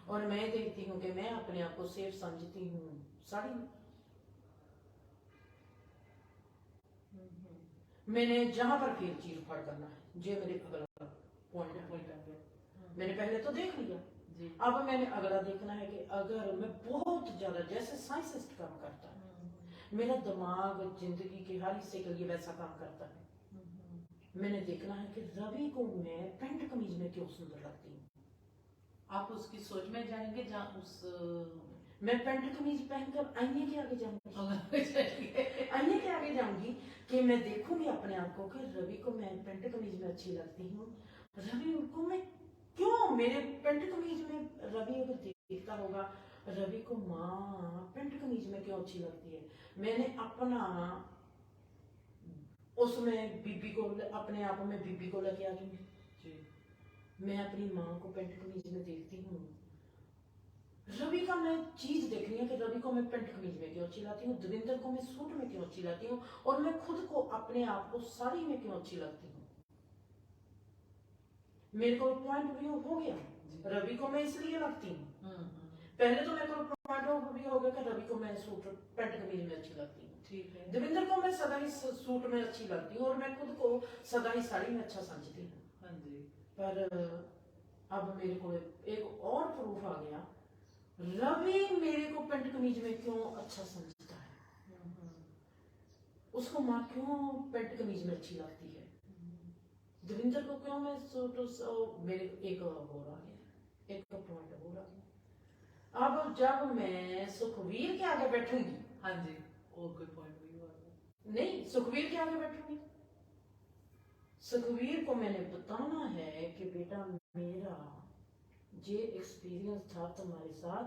और मैं देखती हूँ कि मैं अपने आप को सेफ समझती हूँ साड़ी में। मैंने जहां पर फिर चीर फाड़ करना है, जो मेरे अगला पॉइंट है, मैंने पहले तो देख लिया जी। अब मैंने अगला देखना है कि अगर मैं बहुत ज्यादा जैसे साइंटिस्ट काम करता है, मेरा दिमाग जिंदगी के हर हिस्से के लिए वैसा काम करता है, मैंने देखना है कि रवि को मैं पेंट कमीज में क्यों सुंदर लगती हूँ। आप उसकी सोच में जाएंगे, जहाँ उस मैं पेंट कमीज पहनकर आईने के आगे जाऊंगी आईने के आगे जाऊंगी कि मैं देखूंगी अपने आप को कि रवि को मैं पेंट कमीज में अच्छी लगती हूँ, रवि को मैं क्यों, मेरे पेंट कमीज में रवि अगर देखता होगा रवि को माँ पेंट कमीज में क्यों अच्छी लगती है। मैंने अपना उसमें बीबी को अपने आप में बीबी को लेके आ जाऊंगी। मैं अपनी माँ को पेंट कमीज में देखती हूँ, रवि का मैं चीज देखनी है कि रवि को मैं पेंट कमीज में क्यों अच्छी लगती हूँ, देवेंद्र को मैं सूट में क्यों अच्छी लगती हूँ, और मैं खुद को अपने आप को साड़ी में क्यों अच्छी लगती हूँ। मेरे को पॉइंट व्यू हो गया, रवि को मैं इसलिए लगती हूँ। पहले तो मेरे को पॉइंट व्यू हो गया कि रवि को मैं सूट पेंट कमीज में अच्छी लगती हूँ, ठीक है। देवेंद्र को मैं सदा ही सूट में अच्छी लगती हूँ, और मैं खुद को सदा ही साड़ी में अच्छा समझती हूँ। हाँ जी। पर अब मेरे को एक और प्रूफ आ गया, रवि मेरे को पेंट कमीज में क्यों अच्छा समझता है, उसको माँ क्यों पेंट कमीज में अच्छी लगती है, देवेंद्र को क्यों मैं सूट, मेरे एक हो रहा है, एक पॉइंट हो रहा है। अब जब मैं सुखवीर के आगे बैठूंगी, हाँ जी, और कोई पॉइंट नहीं, सुखवीर के आगे बैठूंगी, सुखवीर को मैंने बताना है कि बेटा मेरा ये एक्सपीरियंस था तुम्हारे साथ,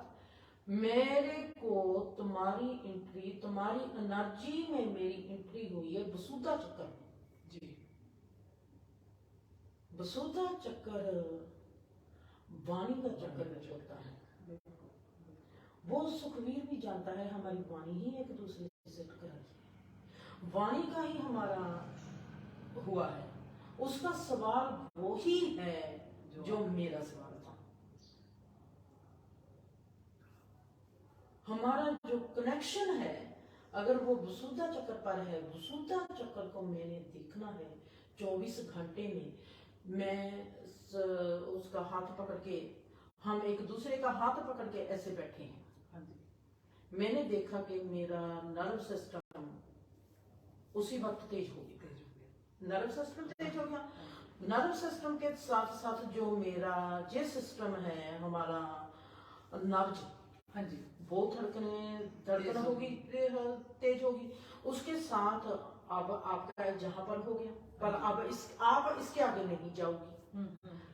मेरे को तुम्हारी एंट्री, तुम्हारी एनर्जी में मेरी एंट्री हुई है बसूदा चक्कर में जी। बसूदा चक्कर वाणी का चक्कर में होता है, वो सुखवीर भी जानता है, हमारी वाणी ही एक दूसरे से टकराई है, वाणी का ही हमारा हुआ है, उसका सवाल वो ही है जो मेरा सवाल था। हमारा जो कनेक्शन है, अगर वो वसुधा चक्र पर है, वसुधा चक्र को मैंने देखना है 24 घंटे में। मैं उसका हाथ पकड़ के, हम एक दूसरे का हाथ पकड़ के ऐसे बैठे हैं। हाँ जी, मैंने देखा कि मेरा नर्व सिस्टम उसी वक्त तेज हो गया। तेज हो गया। नर्व सिस्टम तेज हो गया। नर्व सिस्टम के साथ साथ जो मेरा ये सिस्टम है हमारा नब्ज, हाँ जी, वो धड़कन तेज होगी, तेज होगी। उसके साथ अब आपका जहां पर हो गया, पर अब आप इसके आगे नहीं जाओगी।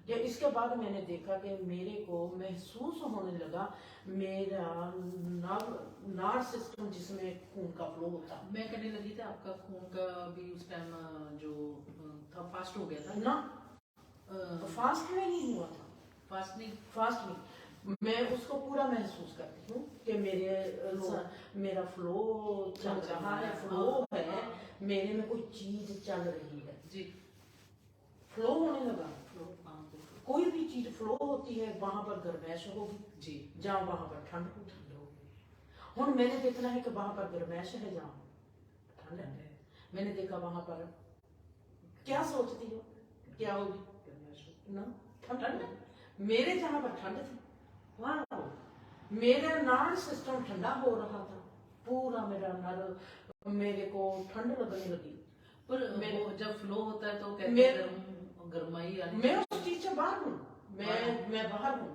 या इसके बाद मैंने देखा कि मेरे को महसूस होने लगा मेरा नार्व सिस्टम जिसमें खून का फ्लो होता है। मैं कहने लगी थी आपका खून का भी उस टाइम जो था फास्ट हो गया था ना, फास्ट में नहीं हुआ था, फास्ट नहीं, फास्ट में मैं उसको पूरा महसूस करती हूँ कि मेरा फ्लो चल रहा है, फ्लो है, मेरे में कोई चीज चल रही है जी, फ्लो होने लगा। फ्लो, कोई भी चीज फ्लो होती है, वहां पर गर्मैश होगी जी, जहाँ वहां पर ठंड होगी। हुन मैंने देखना है कि वहां पर गर्मैश है, जहाँ ठंड है। मैंने देखा वहां पर, क्या सोचती हो क्या होगी ना, ठंड। मेरे जहां पर ठंड थी वहां मेरा नर्व सिस्टम ठंडा हो रहा था, पूरा मेरा नर्व, मेरे को ठंड लगने लगी। पर वो जब फ्लो होता है तो कहते मैं- हैं गर्माई आनी मैं उस चीज से बाहर हूँ, मैं बाहर हूँ।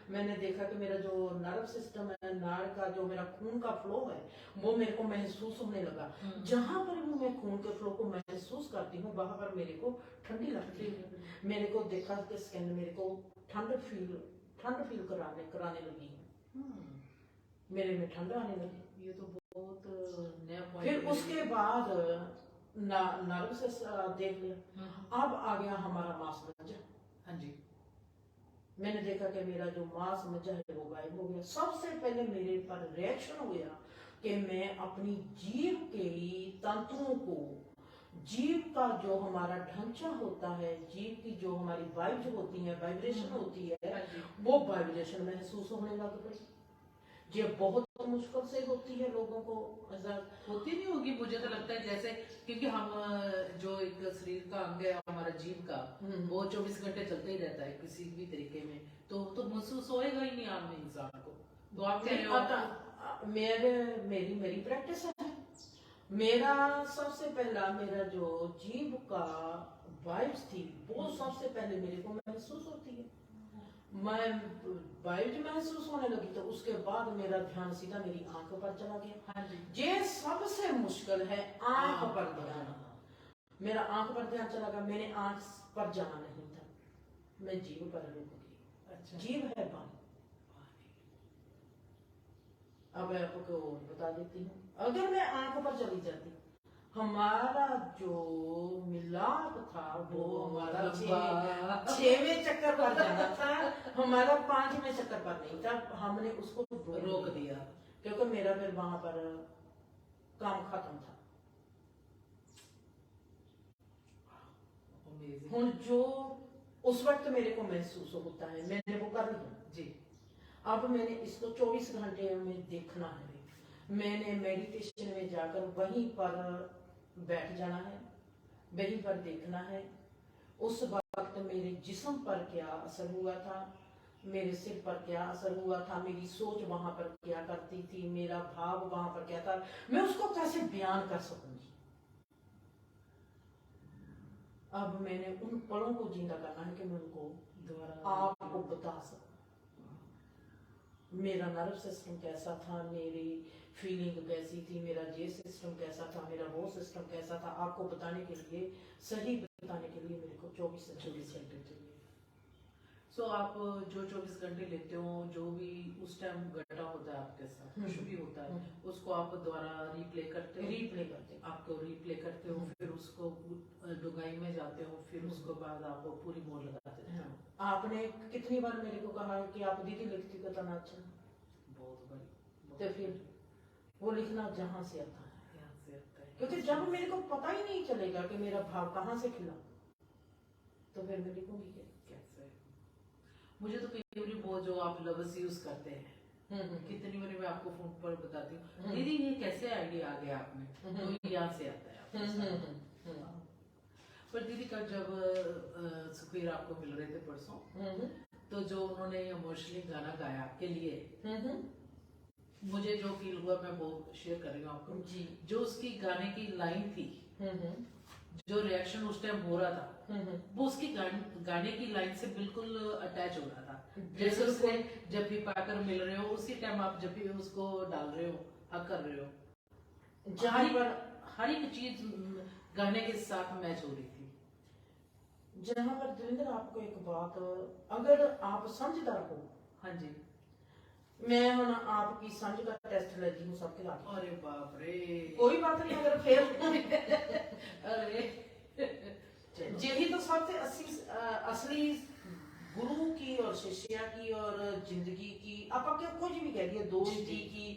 मैंने देखा कि मेरा जो नर्व सिस्टम है, नाड़ का जो मेरा खून का फ्लो है, वो मेरे को महसूस होने लगा। जहां पर भी मैं खून के फ्लो को महसूस करती हूँ, वहां पर मेरे को ठंडी लगती है। मेरे को देखा कि स्किन मेरे को ठंड फील कराने लगी है, मेरे में ठंड आने लगी। ये तो बहुत नया पॉइंट। फिर उसके बाद नर्व से देख लिया। अब आ गया हमारा मांस मज्जा। हाँ जी, मैंने देखा कि मेरा जो मांस मज्जा है वो गायब हो गया। सबसे पहले मेरे पर रिएक्शन हो गया कि मैं अपनी जीभ के तंतुओं को, जीभ का जो हमारा ढांचा होता है, जीभ की जो हमारी वाइब्स होती है, वाइब्रेशन होती है, वो वाइब्रेशन महसूस होने लग गई। ये बहुत मुश्किल से होती है लोगों को, ऐसा होती नहीं होगी, मुझे तो लगता है जैसे, क्योंकि हम जो एक शरीर का अंग है हमारा जीभ का, वो 24 घंटे चलता ही रहता है किसी भी तरीके में, तो महसूस होएगा ही नहीं आम इंसान को। तो आप कह रहे हो मेरी प्रैक्टिस है। मेरा सबसे पहला मेरा जो जीभ का वाइब्स थी, वो सबसे पहले मेरे को महसूस होती है। मैं वाइब्स महसूस होने लगी तो उसके बाद मेरा ध्यान सीधा मेरी आंखों पर चला गया। हाँ जी, ये सबसे मुश्किल है, आंख पर ध्यान। मेरा आंख पर ध्यान चला गया, मैंने आंख पर जाना नहीं था, मैं जीभ पर रुक गई। अच्छा, जीभ है पानी। अब मैं आपको बता देती हूँ, अगर मैं आंख पर चली जाती, हमारा जो मिलाप था वो हमारा 6वें चक्कर पर जाना था, हमारा 5वें चक्कर पर नहीं था। हमने उसको रोक दिया क्योंकि मेरा फिर वहां पर काम खत्म था। हुन जो उस वक्त मेरे को महसूस होता है, मैंने वो कर लिया जी। अब मैंने इसको 24 घंटे में देखना है। मैंने मेडिटेशन में जाकर वहीं पर बैठ जाना है, वहीं पर देखना है। उस वक्त मेरे जिस्म पर क्या असर हुआ था, मेरे सिर पर क्या असर हुआ था, मेरी सोच वहां पर क्या करती थी, मेरा भाव वहां पर क्या था, मैं उसको कैसे बयान कर सकूंगी। अब मैंने उन पलों को जिंदा करना है कि मैं उनको दोबारा आपको बता सकूं। मेरा नर्व सिस्टम कैसा था, मेरी फीलिंग कैसी थी, मेरा ये सिस्टम कैसा था, मेरा वो सिस्टम कैसा था, आपको बताने के लिए, सही बताने के लिए मेरे को 24 से 24 घंटे चाहिए। सो आप जो 24 घंटे लेते हो, जो भी उस टाइम घटा होता है आपके साथ, कुछ भी होता है, उसको आप दोबारा रिप्ले करते हो, आपको रिप्ले करते हो, फिर उसको डुगाई में जाते हो, फिर उसके बाद आप पूरी मोड़ लगाते हो। आपने कितनी बार मेरे को कहा है कि आप दीदी लिखती को तना अच्छा, बहुत बड़ी, तो फिर वो लिखना जहां से आता है, यहाँ से आता है, क्योंकि जब मेरे को पता ही नहीं चलेगा कि मेरा भाव कहाँ से खिला, तो फिर मैं लिखूंगी कैसे। मुझे तो कई बार वो जो आप लफ्ज यूज करते हैं कितनी बार मैं आपको फोन पर बताती हूँ, दीदी ये कैसे आइडिया आ गया आप में, तो यहाँ से आता है आपको सारा। हाँ। पर दीदी का जब सुखबीर आपको मिल रहे थे परसों, तो जो उन्होंने इमोशनली गाना गाया आपके लिए, मुझे जो फील हुआ मैं वो शेयर कर रही हूँ आपको जी। जो उसकी गाने की लाइन थी, जो रिएक्शन उस टाइम हो रहा था, वो उसकी गाने की लाइन से बिल्कुल अटैच हो रहा था। जैसे उसने जब भी पाकर मिल रहे हो, उसी टाइम आप जब भी उसको डाल रहे हो, हक कर रहे हो, जहाँ पर हर एक चीज गाने के साथ मैच हो रही थी। जहाँ पर देवेंद्र आपको एक बात, अगर आप समझदार हो, हाँ जी, मैं हम आपकी समझ का टेस्ट लेती हूँ सबके लाख। अरे बाप रे, कोई बात नहीं अगर फेल अरे यही तो सबसे असली गुरु की और शिष्या की और जिंदगी की, आप कुछ भी कह दिए, दोस्ती की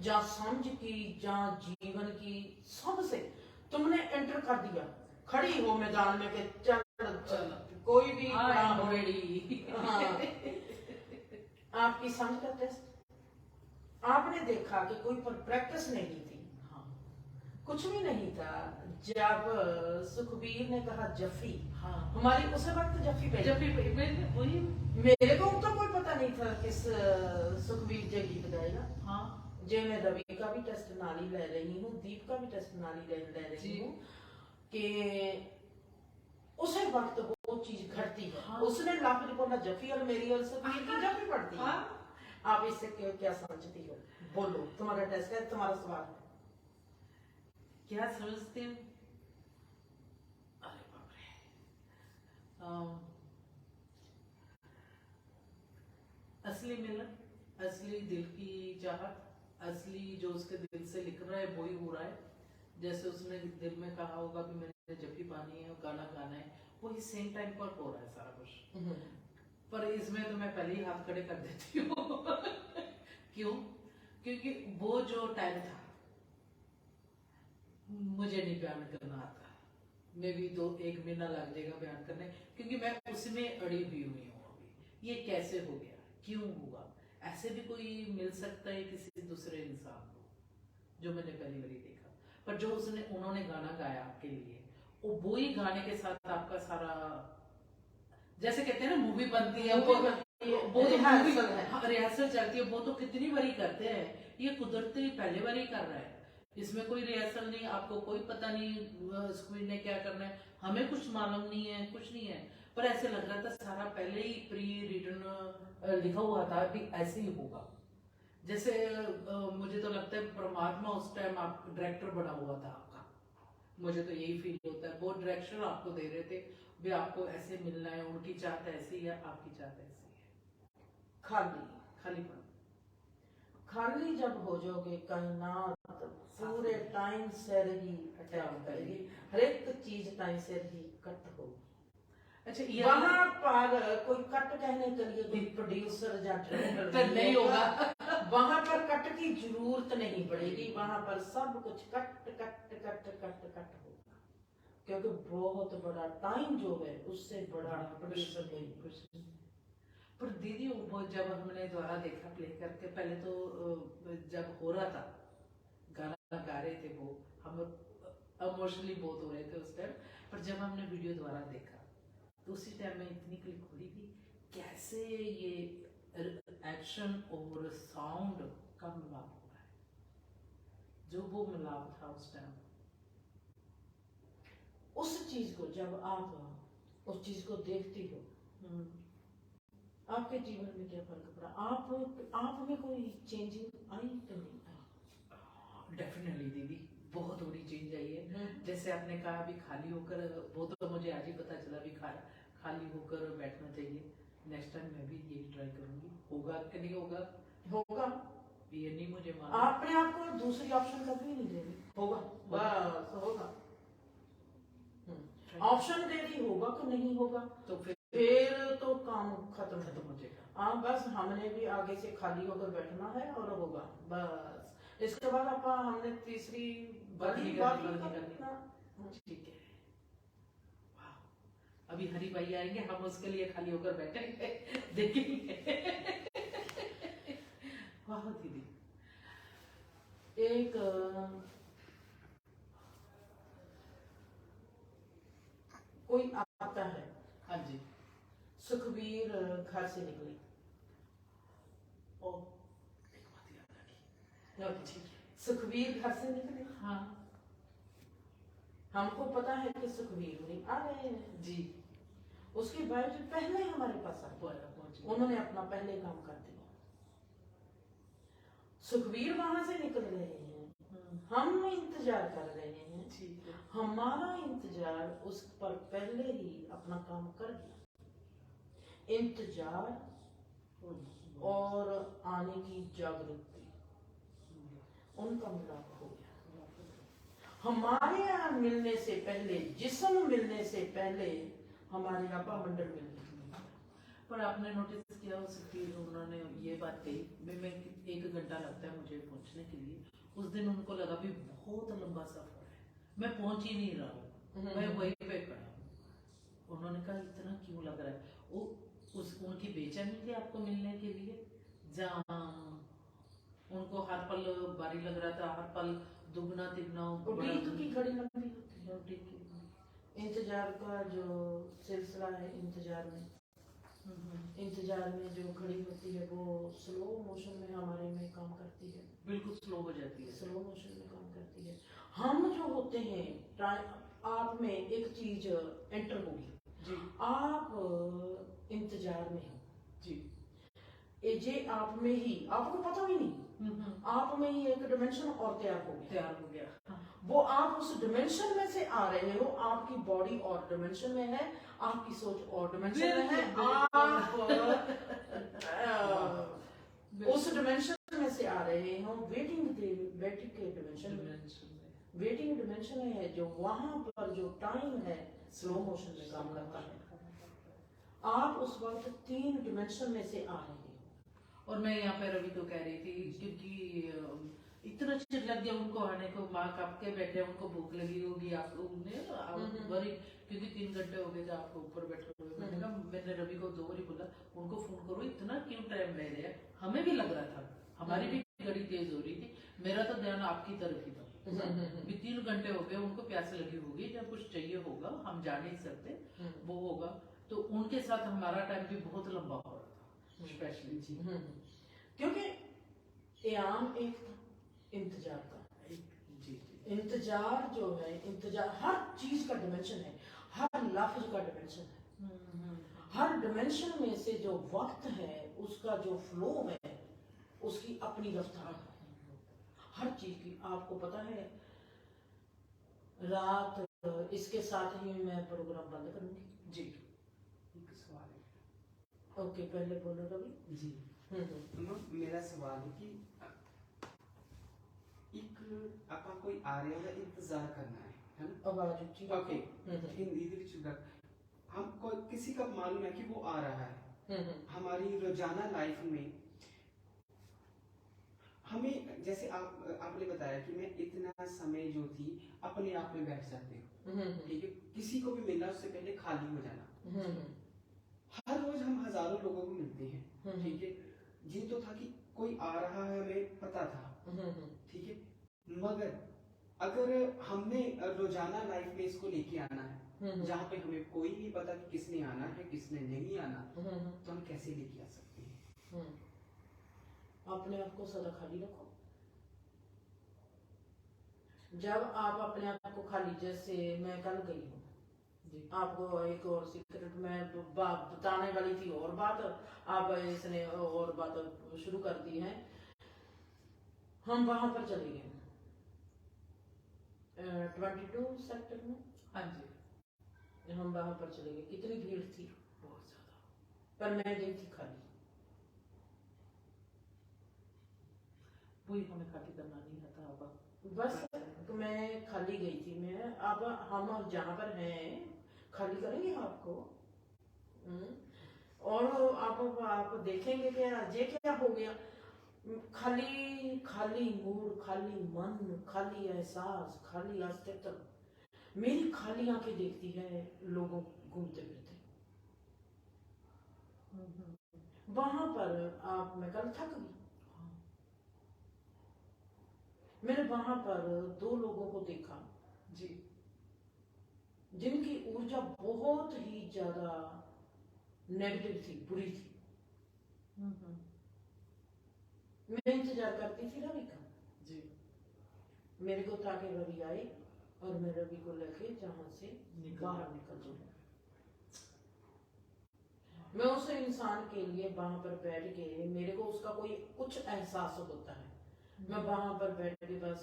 या समझ की या जीवन की, सबसे तुमने एंटर कर दिया, खड़ी हो मैदान में के चल चल कोई भी हाँ। आपकी समझ का टेस्ट, आपने देखा कि कोई पर प्रैक्टिस नहीं थी, हाँ, कुछ भी नहीं था। जब सुखबीर ने कहा जफी, हाँ, हमारी उस वक्त जफी पे वही मेरे को तो कोई पता नहीं था किस सुखबीर जी गीत गाएगा। हाँ, जे मैं रवि का भी टेस्ट नाली ले रही हूँ, दीप का भी टेस्ट नाली ले रही हूँ कि उसे वक्त वो चीज घटती है। हाँ। उसने लफ्ज बोला जफी और मेरी और सुखबीर की जफी पड़ती है। हाँ। आप इससे क्या समझती हो, बोलो, तुम्हारा टेस्ट है, तुम्हारा सवाल है, क्या समझते हो? अरे बाप रे, असली मिलन, असली दिल की चाहत, असली जो उसके दिल से लिख रहा है वही हो रहा है। जैसे उसने दिल में कहा होगा कि मैंने जफी पानी है और गाना गाना है, वही सेम टाइम पर हो रहा है सारा कुछ। पर इसमें तो मैं पहले ही हाथ खड़े कर देती हूँ क्यों? क्योंकि वो जो टाइम था मुझे नहीं बयान करना आता, मैं भी 1 महीना लग जाएगा बयान करने, क्योंकि मैं उसमें अड़ी हुई हूँ अभी। ये कैसे हो गया, क्यों हुआ, ऐसे भी कोई मिल सकता है किसी दूसरे इंसान को, जो मैंने पहली बार देखा। पर जो उन्होंने गाना गाया आपके लिए, वो ही गाने के साथ आपका सारा, जैसे कहते हैं ना मूवी बनती है, वो तो रिहर्सल चलती है, वो तो कितनी बारी करते हैं, ये कुदरती पहले बार ही कर रहा है, इसमें कोई रिहर्सल नहीं, आपको कोई पता नहीं स्क्रीन ने क्या करना है, हमें कुछ मालूम नहीं है, कुछ नहीं है, पर ऐसे लग रहा था सारा पहले ही प्री रिटर्न लिखा हुआ था कि ऐसे ही होगा। जैसे मुझे तो लगता है परमात्मा उस टाइम आप डायरेक्टर बना हुआ था आपका, मुझे तो यही फील होता है, वो डायरेक्शन आपको दे रहे थे भी आपको ऐसे मिलना है, उनकी चाहत ऐसी है, आपकी चाहत ऐसी है। खालीपन, खाली जब हो जाओगे, कायनात पूरे टाइम से ही अटैक करेगी, हर एक चीज टाइम से ही कट होगी। अच्छा, वहां पर कोई कट कहने के लिए कोई प्रोड्यूसर या डायरेक्टर नहीं होगा, वहां पर कट की जरूरत नहीं पड़ेगी, वहां पर सब कुछ cut cut cut cut cut होगा, क्योंकि बहुत बड़ा टाइम जो है उससे बड़ा प्रोड्यूसर नहीं। पर दीदी वो जब हमने दोबारा देखा प्ले करके, पहले तो जब हो रहा था गाना गा रहे थे वो, हम इमोशनली बहुत हो रहे थे उस टाइम, पर जब हमने वीडियो दोबारा देखा तो उसी टाइम में इतनी क्लिक हो रही थी, कैसे ये एक्शन और साउंड का मिलाप हो रहा है, जो वो मिलाप था उस टाइम। उस चीज को जब आप उस चीज को देखती हो, आपके जीवन में क्या फर्क पड़ा, आप में कोई चेंजिंग आई कि नहीं आई? डेफिनेटली दीदी, बहुत बड़ी चेंज आई है। जैसे आपने कहा अभी खाली होकर, वो तो मुझे आज ही पता चला भी खाली होकर बैठना चाहिए। नेक्स्ट टाइम मैं भी ये ट्राई करूंगी, होगा कि नहीं होगा? होगा, ये नहीं मुझे मालूम, आपने आपको दूसरी ऑप्शन कभी नहीं देनी, होगा, बस होगा। ऑप्शन दे दी, होगा कि नहीं होगा, तो फिर तो काम खत्म हो जाएगा। हाँ, बस हमने भी आगे से खाली होकर बैठना है और होगा, बस इसके बाद हमने तीसरी बात करना। ठीक है, अभी हरी भाई आएंगे, हम उसके लिए खाली होकर बैठेंगे, देखेंगे। वाह दीदी। एक कोई आता है, हाँ जी। सुखबीर घर से निकले, ओ, एक बात याद आ गई। ठीक है, सुखबीर घर से निकले, हाँ हमको पता है कि सुखबीर नहीं आ रहे हैं जी। उसके बावजूद पहले हमारे पास आ गए, पहुंच उन्होंने अपना पहले काम कर दिया। सुखबीर वहां से निकल रहे हैं, हम इंतजार कर रहे हैं, ठीक है। हमारा इंतजार उस पर पहले ही अपना काम कर दिया। इंतजार और आने की जागृति, उनका मिलाप हो गया। हमारे यहाँ मिलने से पहले, जिस्म मिलने से पहले हमारे आका मंडल मिल गए। पर आपने नोटिस किया हो सुखबीर, उन्होंने ये बात कही, मैं 1 घंटा लगता है मुझे पहुंचने के लिए। उस दिन उनको लगा भी बहुत लंबा सफर है, मैं पहुंच ही नहीं रहा हूँ, मैं वहीं पे खड़ा हूँ। उन्होंने कहा इतना क्यों लग रहा है? वो उनकी बेचैनी थी आपको मिलने के लिए, जहाँ उनको हर पल भारी लग रहा था, हर पल दुगना तिगना उड़ीद की घड़ी लंबी होती है, इंतजार का जो सिलसिला है, इंतजार में जो घड़ी होती है वो स्लो मोशन में हमारे में काम करती है, बिल्कुल स्लो हो जाती है, स्लो मोशन में काम करती है। हम जो होते हैं, आप में एक चीज एंटर होगी जी, आप इंतजार में हो जी, ये आप में ही, आपको पता भी नहीं, आप में ही एक डिमेंशन और तैयार हो गया। वो आप उस डिमेंशन में से आ रहे हो, आपकी बॉडी और डिमेंशन में है, आपकी सोच और डिमेंशन में है, आप उस डिमेंशन में से आ रहे हो। वेटिंग के डिमेंशन में, वेटिंग डिमेंशन है जो वहां पर जो टाइम है स्लो मोशन में काम करता है। आप उस वक्त 3 डिमेंशन में से आ रहे हो। और मैं यहाँ पे रवि को कह रही थी, क्योंकि इतना चिर लग गया उनको आने को, माँ कब के बैठे, उनको भूख लगी होगी, आपको वरी, क्योंकि 3 घंटे हो गए थे आपको ऊपर बैठे हुए। मैंने कहा, मैंने रवि को 2 बार बोला उनको फोन करो, इतना क्यों टाइम ले रहे हैं? हमें भी लग रहा था, हमारी भी घड़ी तेज हो रही थी, मेरा तो ध्यान आपकी तरफ ही था। भी 3 घंटे हो गए, उनको प्यास लगी होगी, जब कुछ चाहिए होगा, हम जा नहीं सकते, वो होगा। तो उनके साथ हमारा टाइम भी बहुत लंबा हो रहा था, स्पेशली जी, क्योंकि आम एक था इंतजार का। जी, इंतजार जो है, इंतजार हर चीज का डिमेंशन है, हर लफ्ज का डिमेंशन है, हर डिमेंशन में से जो वक्त है उसका जो फ्लो है, उसकी अपनी रफ्तार है हर चीज की। आपको पता है, रात इसके साथ ही मैं प्रोग्राम बंद करूंगी जी। एक सवाल है। ओके, पहले बोलो रवि जी। मेरा सवाल है कि एक आपा कोई आ रहा है, इंतजार करना है ना? आवाज ऊंची ओके, हिंदी ਦੇ ਵਿੱਚ ਗੱਲ, हमको किसी का मालूम है कि वो आ रहा है, हमारी रोजाना लाइफ में हमें, जैसे आपने बताया कि मैं इतना समय जो थी अपने आप में बैठ जाते हो, ठीक है, किसी को भी मिलना उससे पहले खाली हो जाना। हर रोज हम हजारों लोगों को मिलते हैं, ठीक है, ये तो था कि कोई आ रहा है, हमें पता था, ठीक है, मगर अगर हमने रोजाना लाइफ में इसको लेके आना है, जहाँ पे हमें कोई नहीं पता कि किसने आना है किसने नहीं आना, तो हम कैसे लेके आ सकते हैं? अपने आप को सदा खाली रखो। जब आप अपने आप को खाली, जैसे मैं कल गई हूँ, आपको एक और सीक्रेट मैं बताने वाली थी, और बात आप इसने और बात शुरू कर दी है। हम वहां पर चले गए 22 सेक्टर में, हाँ जी, हम वहां पर चले गए, कितनी भीड़ थी, बहुत ज्यादा, पर मैं गई थी खाली। वही हमें खाली करना नहीं आता। अब बस तो मैं खाली गई थी। मैं अब हम जहाँ पर हैं खाली करेंगे आपको, और आप देखेंगे कि ये क्या हो गया, खाली खाली मूड, खाली मन, खाली एहसास, खाली अस्तित्व। मेरी खाली आंखें देखती है लोगों घूमते फिरते। वहां पर आप, मैं कल थक गई, मैंने वहां पर 2 लोगों को देखा जी। जिनकी ऊर्जा बहुत ही ज्यादा नेगेटिव थी, बुरी थी। मैं इंतजार करती थी रवि का। जी। मेरे को था कि रवि आए और मैं रवि को लेके जहां से बाहर निकल जाऊं। मैं उस इंसान के लिए वहां पर बैठ के, मेरे को उसका कोई कुछ एहसास होता है, मैं वहां पर बैठ के बस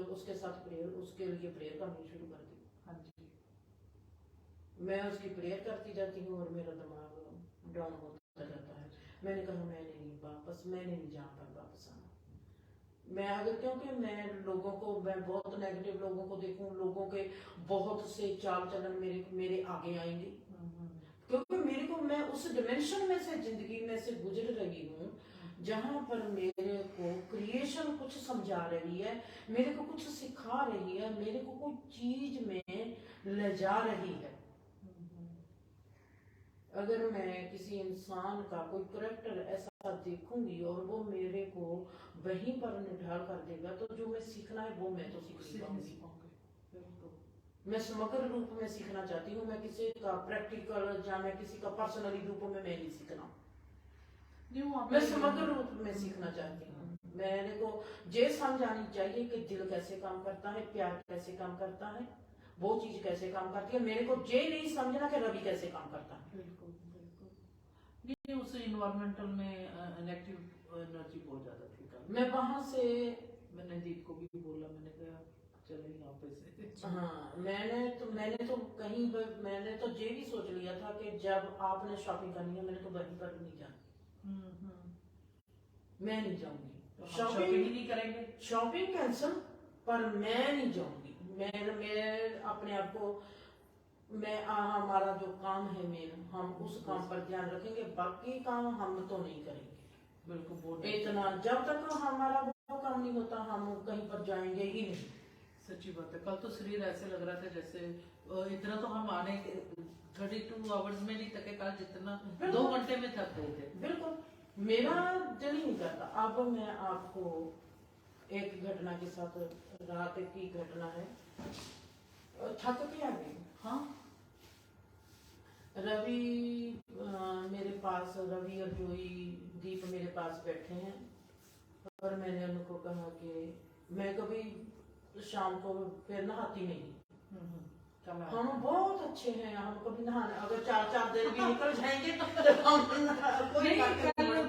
उसके साथ प्रेयर, उसके लिए प्रेयर करनी शुरू कर दी। हाँ जी। मैं उसकी प्रेयर करती जाती हूँ और मेरा दिमाग डाउन होता जाता है। मैंने कहा मैं नहीं जहाँ पर वापस आना। मैं अगर, क्योंकि मैं लोगों को, मैं बहुत नेगेटिव लोगों को देखूं, लोगों के बहुत से चाल चलन मेरे आगे आएंगे, क्योंकि मेरे को, मैं उस डिमेंशन में से, जिंदगी में से गुजर रही हूँ जहां पर मेरे को क्रिएशन कुछ समझा रही है, मेरे को कुछ सिखा रही है, मेरे को कोई चीज में ले जा रही है। अगर मैं किसी इंसान का कोई करैक्टर ऐसा देखूंगी और वो मेरे को वहीं पर निढाल कर देगा, तो जो मैं सीखना है वो मैं तो सीख नहीं पाऊंगी। मैं समग्र रूप में सीखना चाहती हूँ, मैं किसी का प्रैक्टिकल या मैं किसी का पर्सनली रूप में मैं नहीं सीखना, मैं समग्र रूप में सीखना चाहती हूँ। मेरे को ये समझ आनी चाहिए कि दिल कैसे काम करता है, प्यार कैसे काम करता है, वो चीज कैसे काम करती है। मेरे को ये नहीं समझना कि रवि कैसे काम करता है। बिल्कुल बिल्कुल। ये उस इन्वायरमेंटल में नेगेटिव एनर्जी बहुत ज्यादा थी कल। मैं वहां से, मैंने दीप को भी बोला, मैंने कहा चले यहाँ पे से। हाँ, मैंने तो कहीं मैंने तो ये भी सोच लिया था कि जब आपने शॉपिंग करनी है मैंने तो वहीं पर नहीं जाना, मैं नहीं जाऊंगी। तो शॉपिंग ही नहीं करेंगे, शॉपिंग कैंसिल, पर मैं नहीं जाऊंगी। मैं अपने आप को, हमारा जो काम है मेन, हम उस काम पर ध्यान रखेंगे, बाकी काम हम तो नहीं करेंगे। बिल्कुल बहुत इतना जब तक हमारा वो काम नहीं होता हम कहीं पर जाएंगे ही नहीं। सच्ची बात है। कल तो शरीर ऐसे लग रहा था जैसे इतना तो हम आने 32 आवर्स में नहीं थके, कल जितना 2 घंटे में थक गए थे। बिल्कुल, मेरा दिल ही नहीं करता। अब मैं आपको एक घटना के साथ, रात की घटना है, थक के आ गई। हाँ, रवि मेरे पास, रवि और जोई, दीप मेरे पास बैठे हैं और मैंने उनको कहा कि मैं कभी शाम को फिर नहाती नहीं, हम बहुत अच्छे हैं, हम कभी नहाने, अगर 4-4 दिन भी निकल जाएंगे तो हम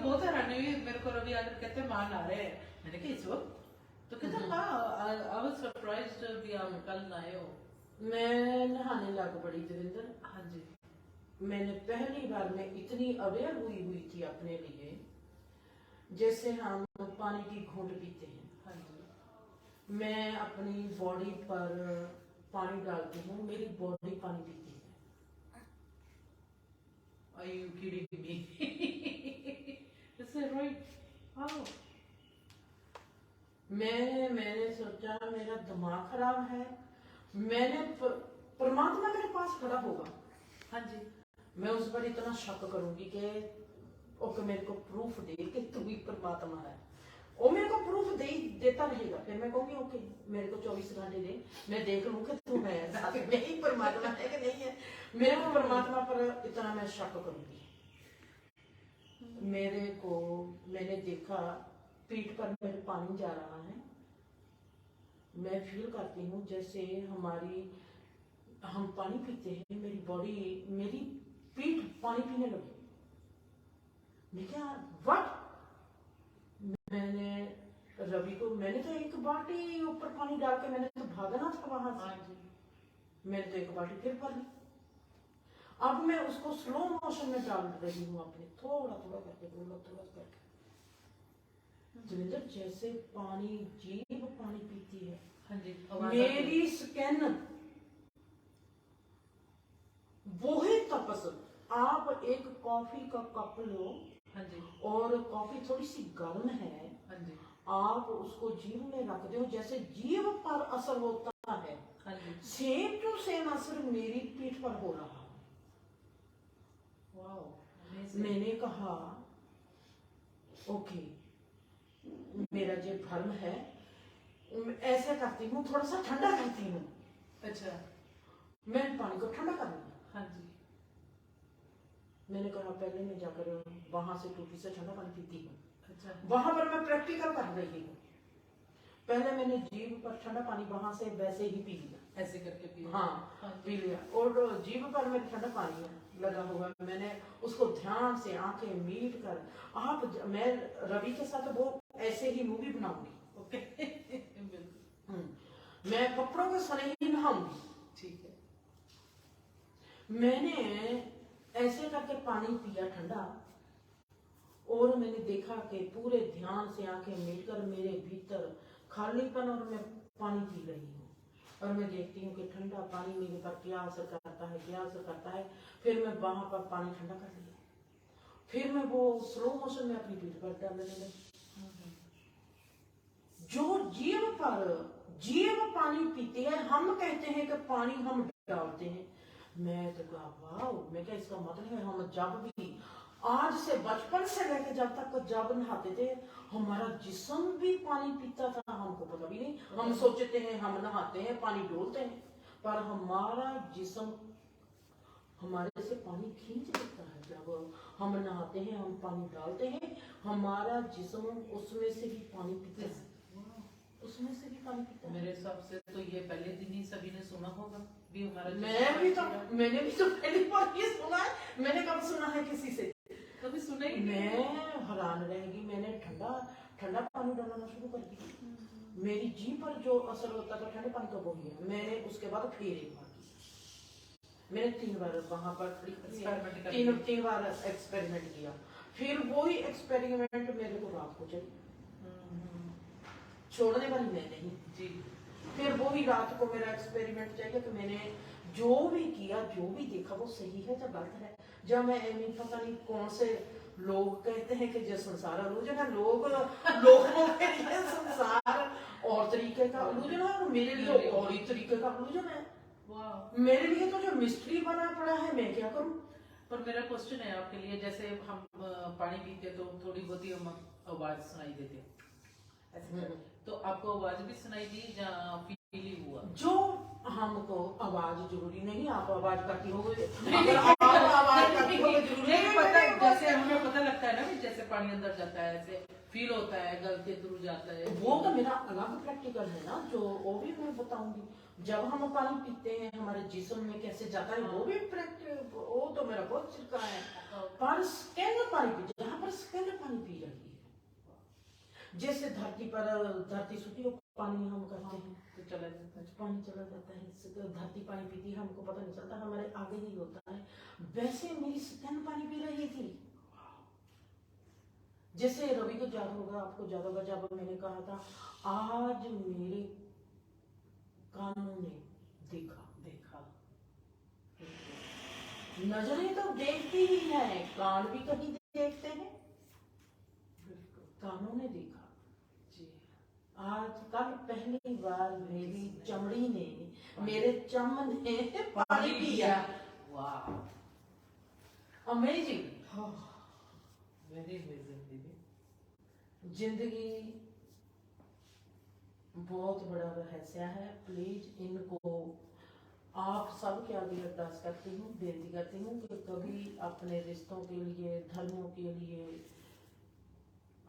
बहुत हैरानी हुई मेरे को। रवि आकर कहते मां नहा रहे हैं, मैंने कहा इस वक्त, तो कहते हाँ, आई वाज सरप्राइज्ड भी आप कल नहाए हो। मैं नहाने लग पड़ी देवेंद्र। हाँ जी। मैंने पहली बार में इतनी अवेयर हुई थी अपने लिए, जैसे हम पानी की घूंट पीते हैं। हाँ जी। मैं अपनी बॉडी पर पानी डालती हूँ, मेरी बॉडी पानी पीती है। Are you kidding me? Is that right? Wow. मैंने सोचा मेरा दिमाग खराब है, मैंने परमात्मा मेरे पास खड़ा होगा। हाँ जी। मैं उस पर इतना शक करूंगी कि ओके मेरे को प्रूफ दे कि तू ही परमात्मा है। वो मेरे को प्रूफ देता रहेगा, फिर मैं कहूंगी ओके मेरे को 24 घंटे दे, मैं देख लूं कि तू है, साथ में ही परमात्मा है कि नहीं है। मेरे को परमात्मा पर इतना मैं शक करूंगी। मेरे को, मैंने देखा पीठ पर मेरे पानी जा रहा है, मैं फील करती हूँ जैसे हम पानी पीते हैं, मेरी बॉडी, मेरी पीठ पानी पीने लगी। मैं क्या, व्हाट? मैंने रवि को, मैंने तो एक बाल्टी ऊपर पानी डाल के मैंने तो भागना था वहां से, मैंने तो एक बाल्टी फिर भर ली। अब मैं उसको स्लो मोशन में डाल रही हूँ अपने, थोड़ा थोड़ा करके, थोड़ा थोड़ा करके। जिंदर जैसे पानी, जीभ पानी पीती है। हाँ जी। मेरी स्किन वो ही तपस। आप एक कॉफी का कप लो, हाँ जी, और कॉफी थोड़ी सी गर्म है, हाँ जी, आप उसको जीभ में रख दो, जैसे जीभ पर असर होता है, हाँ जी। सेम टू सेम असर मेरी पीठ पर हो रहा। वाओ, मैंने कहा ओके, मेरा जो भर्म है ऐसे करती हूँ, थोड़ा सा ठंडा करती हूँ। अच्छा। मैं पानी को ठंडा कर लूँ। हाँ जी। मैंने कहा पहले मैं जाकर वहां से टूटी से ठंडा पानी पीती हूँ। अच्छा। वहां पर मैं प्रैक्टिकल कर रही हूँ। पहले मैंने जीभ पर ठंडा पानी वहां से वैसे ही पी लिया, ऐसे करके पिए। हाँ पी लिया, और जीभ पर मेरे ठंडा पानी लगा हुआ, मैंने उसको ध्यान से आंखें मीट कर, मैं रवि के साथ वो ऐसे ही मूवी बनाऊंगी। ओके। बिल्कुल। मैं कपड़ों के सने ही नहाऊंगी। ठीक है। मैंने ऐसे करके पानी पिया ठंडा, और मैंने देखा कि पूरे ध्यान से आंखें मीट कर मेरे भीतर खालीपन, और मैं पानी पी रही हूँ, और मैं देखती हूँ कि ठंडा पानी मेरे पर क्या असर करता है, क्या असर करता है। फिर मैं वहां पर पानी ठंडा कर लिया, फिर मैं वो स्लो मोशन में अपनी पीठ पर डालने लगी। जो जीव पानी पीती है, हम कहते हैं कि पानी हम डालते हैं। मैं तो कहा वाह, मैं क्या इसका मतलब है हम जब भी आज से बचपन से लेकर जब तक जब नहाते थे, हमारा जिस्म भी पानी पीता था, हमको पता भी नहीं। हम सोचते हैं हम नहाते हैं पानी डोलते हैं, पर हमारा जिस्म हमारे से पानी खींच लेता है। जब हम नहाते हैं, हम पानी डालते हैं, हमारा जिस्म उसमें से भी पानी पीता है, उसमें से भी पानी पीता है। मेरे हिसाब से तो ये पहले दिन ही सभी ने सुना होगा भी हमारा। मैंने भी तो पहली बार ये सुना है। मैंने कब सुना है किसी से? कभी सुना ही मैं नहीं। हैरान रहेगी। मैंने ठंडा पानी डालना शुरू कर दिया, मेरी जीभ पर जो असर होता था ठंडे पानी का वो ही है। मैंने उसके बाद फिर एक बार की, मैंने 3 बार वहां पर तीन बार एक्सपेरिमेंट किया। फिर वही एक्सपेरिमेंट मेरे को रात को चाहिए, छोड़ने वाली मैं नहीं जी। फिर वो ही रात को मेरा एक्सपेरिमेंट चाहिए कि मैंने जो भी किया, जो भी देखा, वो सही है या गलत है। जब मैं नहीं पता नहीं कौन से लोग कहते हैं कि जो संसार इल्यूजन है, लोगों के लिए संसार और तरीके का इल्यूजन है, और मेरे लिए और ही तरीके का इल्यूजन है। मेरे लिए तो जो मिस्ट्री बना पड़ा है, मैं क्या करूं। पर मेरा क्वेश्चन है आपके लिए, जैसे हम पानी पीते तो थोड़ी बहुत ही हम आवाज सुनाई देती है, तो आपको आवाज भी सुनाई दी या फील हुआ? जो हमको आवाज जरूरी नहीं, आप आवाज करती हो जैसे हमें पता लगता है ना कि जैसे पानी अंदर जाता है, ऐसे फील होता है, गल के थ्रू जाता है। वो तो मेरा अलग प्रैक्टिकल है ना, जो वो भी मैं बताऊंगी। जब हम पानी पीते हैं हमारे जिस्म में कैसे जाता है, वो भी वो तो मेरा बहुत चिरका है। पर स्कैन पानी पी, जहाँ पर स्कैन पानी पी रही है, जैसे धरती सूखी हो, पानी हम करते हैं तो चला जाता है, पानी चला जाता है। धरती पानी पीती है, हमको पता नहीं चलता, हमारे आगे ही होता है। वैसे मेरी स्कैन पानी पी रही थी। जैसे रवि को याद होगा, आपको याद होगा, जब मैंने कहा था आज मेरे कानों ने देखा। नजरें तो देखती ही है, कान भी कहीं देखते हैं, कानों ने देखा। आज कल पहली बार मेरी चमड़ी ने, मेरे चम ने पानी पिया। वाह, अमेजिंग। Very amazing. जिंदगी बहुत बड़ा रहस्य है। प्लीज इनको आप सब के आगे अरदास करती हूँ, बेनती करती हूँ कि कभी अपने रिश्तों के लिए, धर्मों के लिए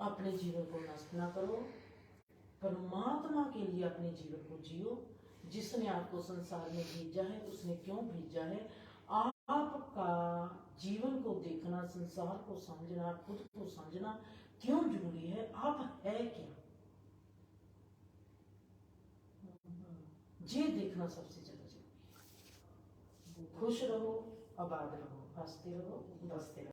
अपने जीवन को नष्ट ना करो। परमात्मा के लिए अपने जीवन को जियो। जिसने आपको संसार में भेजा है, उसने क्यों भेजा है, आपका जीवन को देखना, संसार को समझना, खुद को समझना क्यों जरूरी है, आप है क्या, ये देखना सबसे ज्यादा जरूरी है। खुश रहो, आबाद रहो, हंसते रहो, बसते रहो।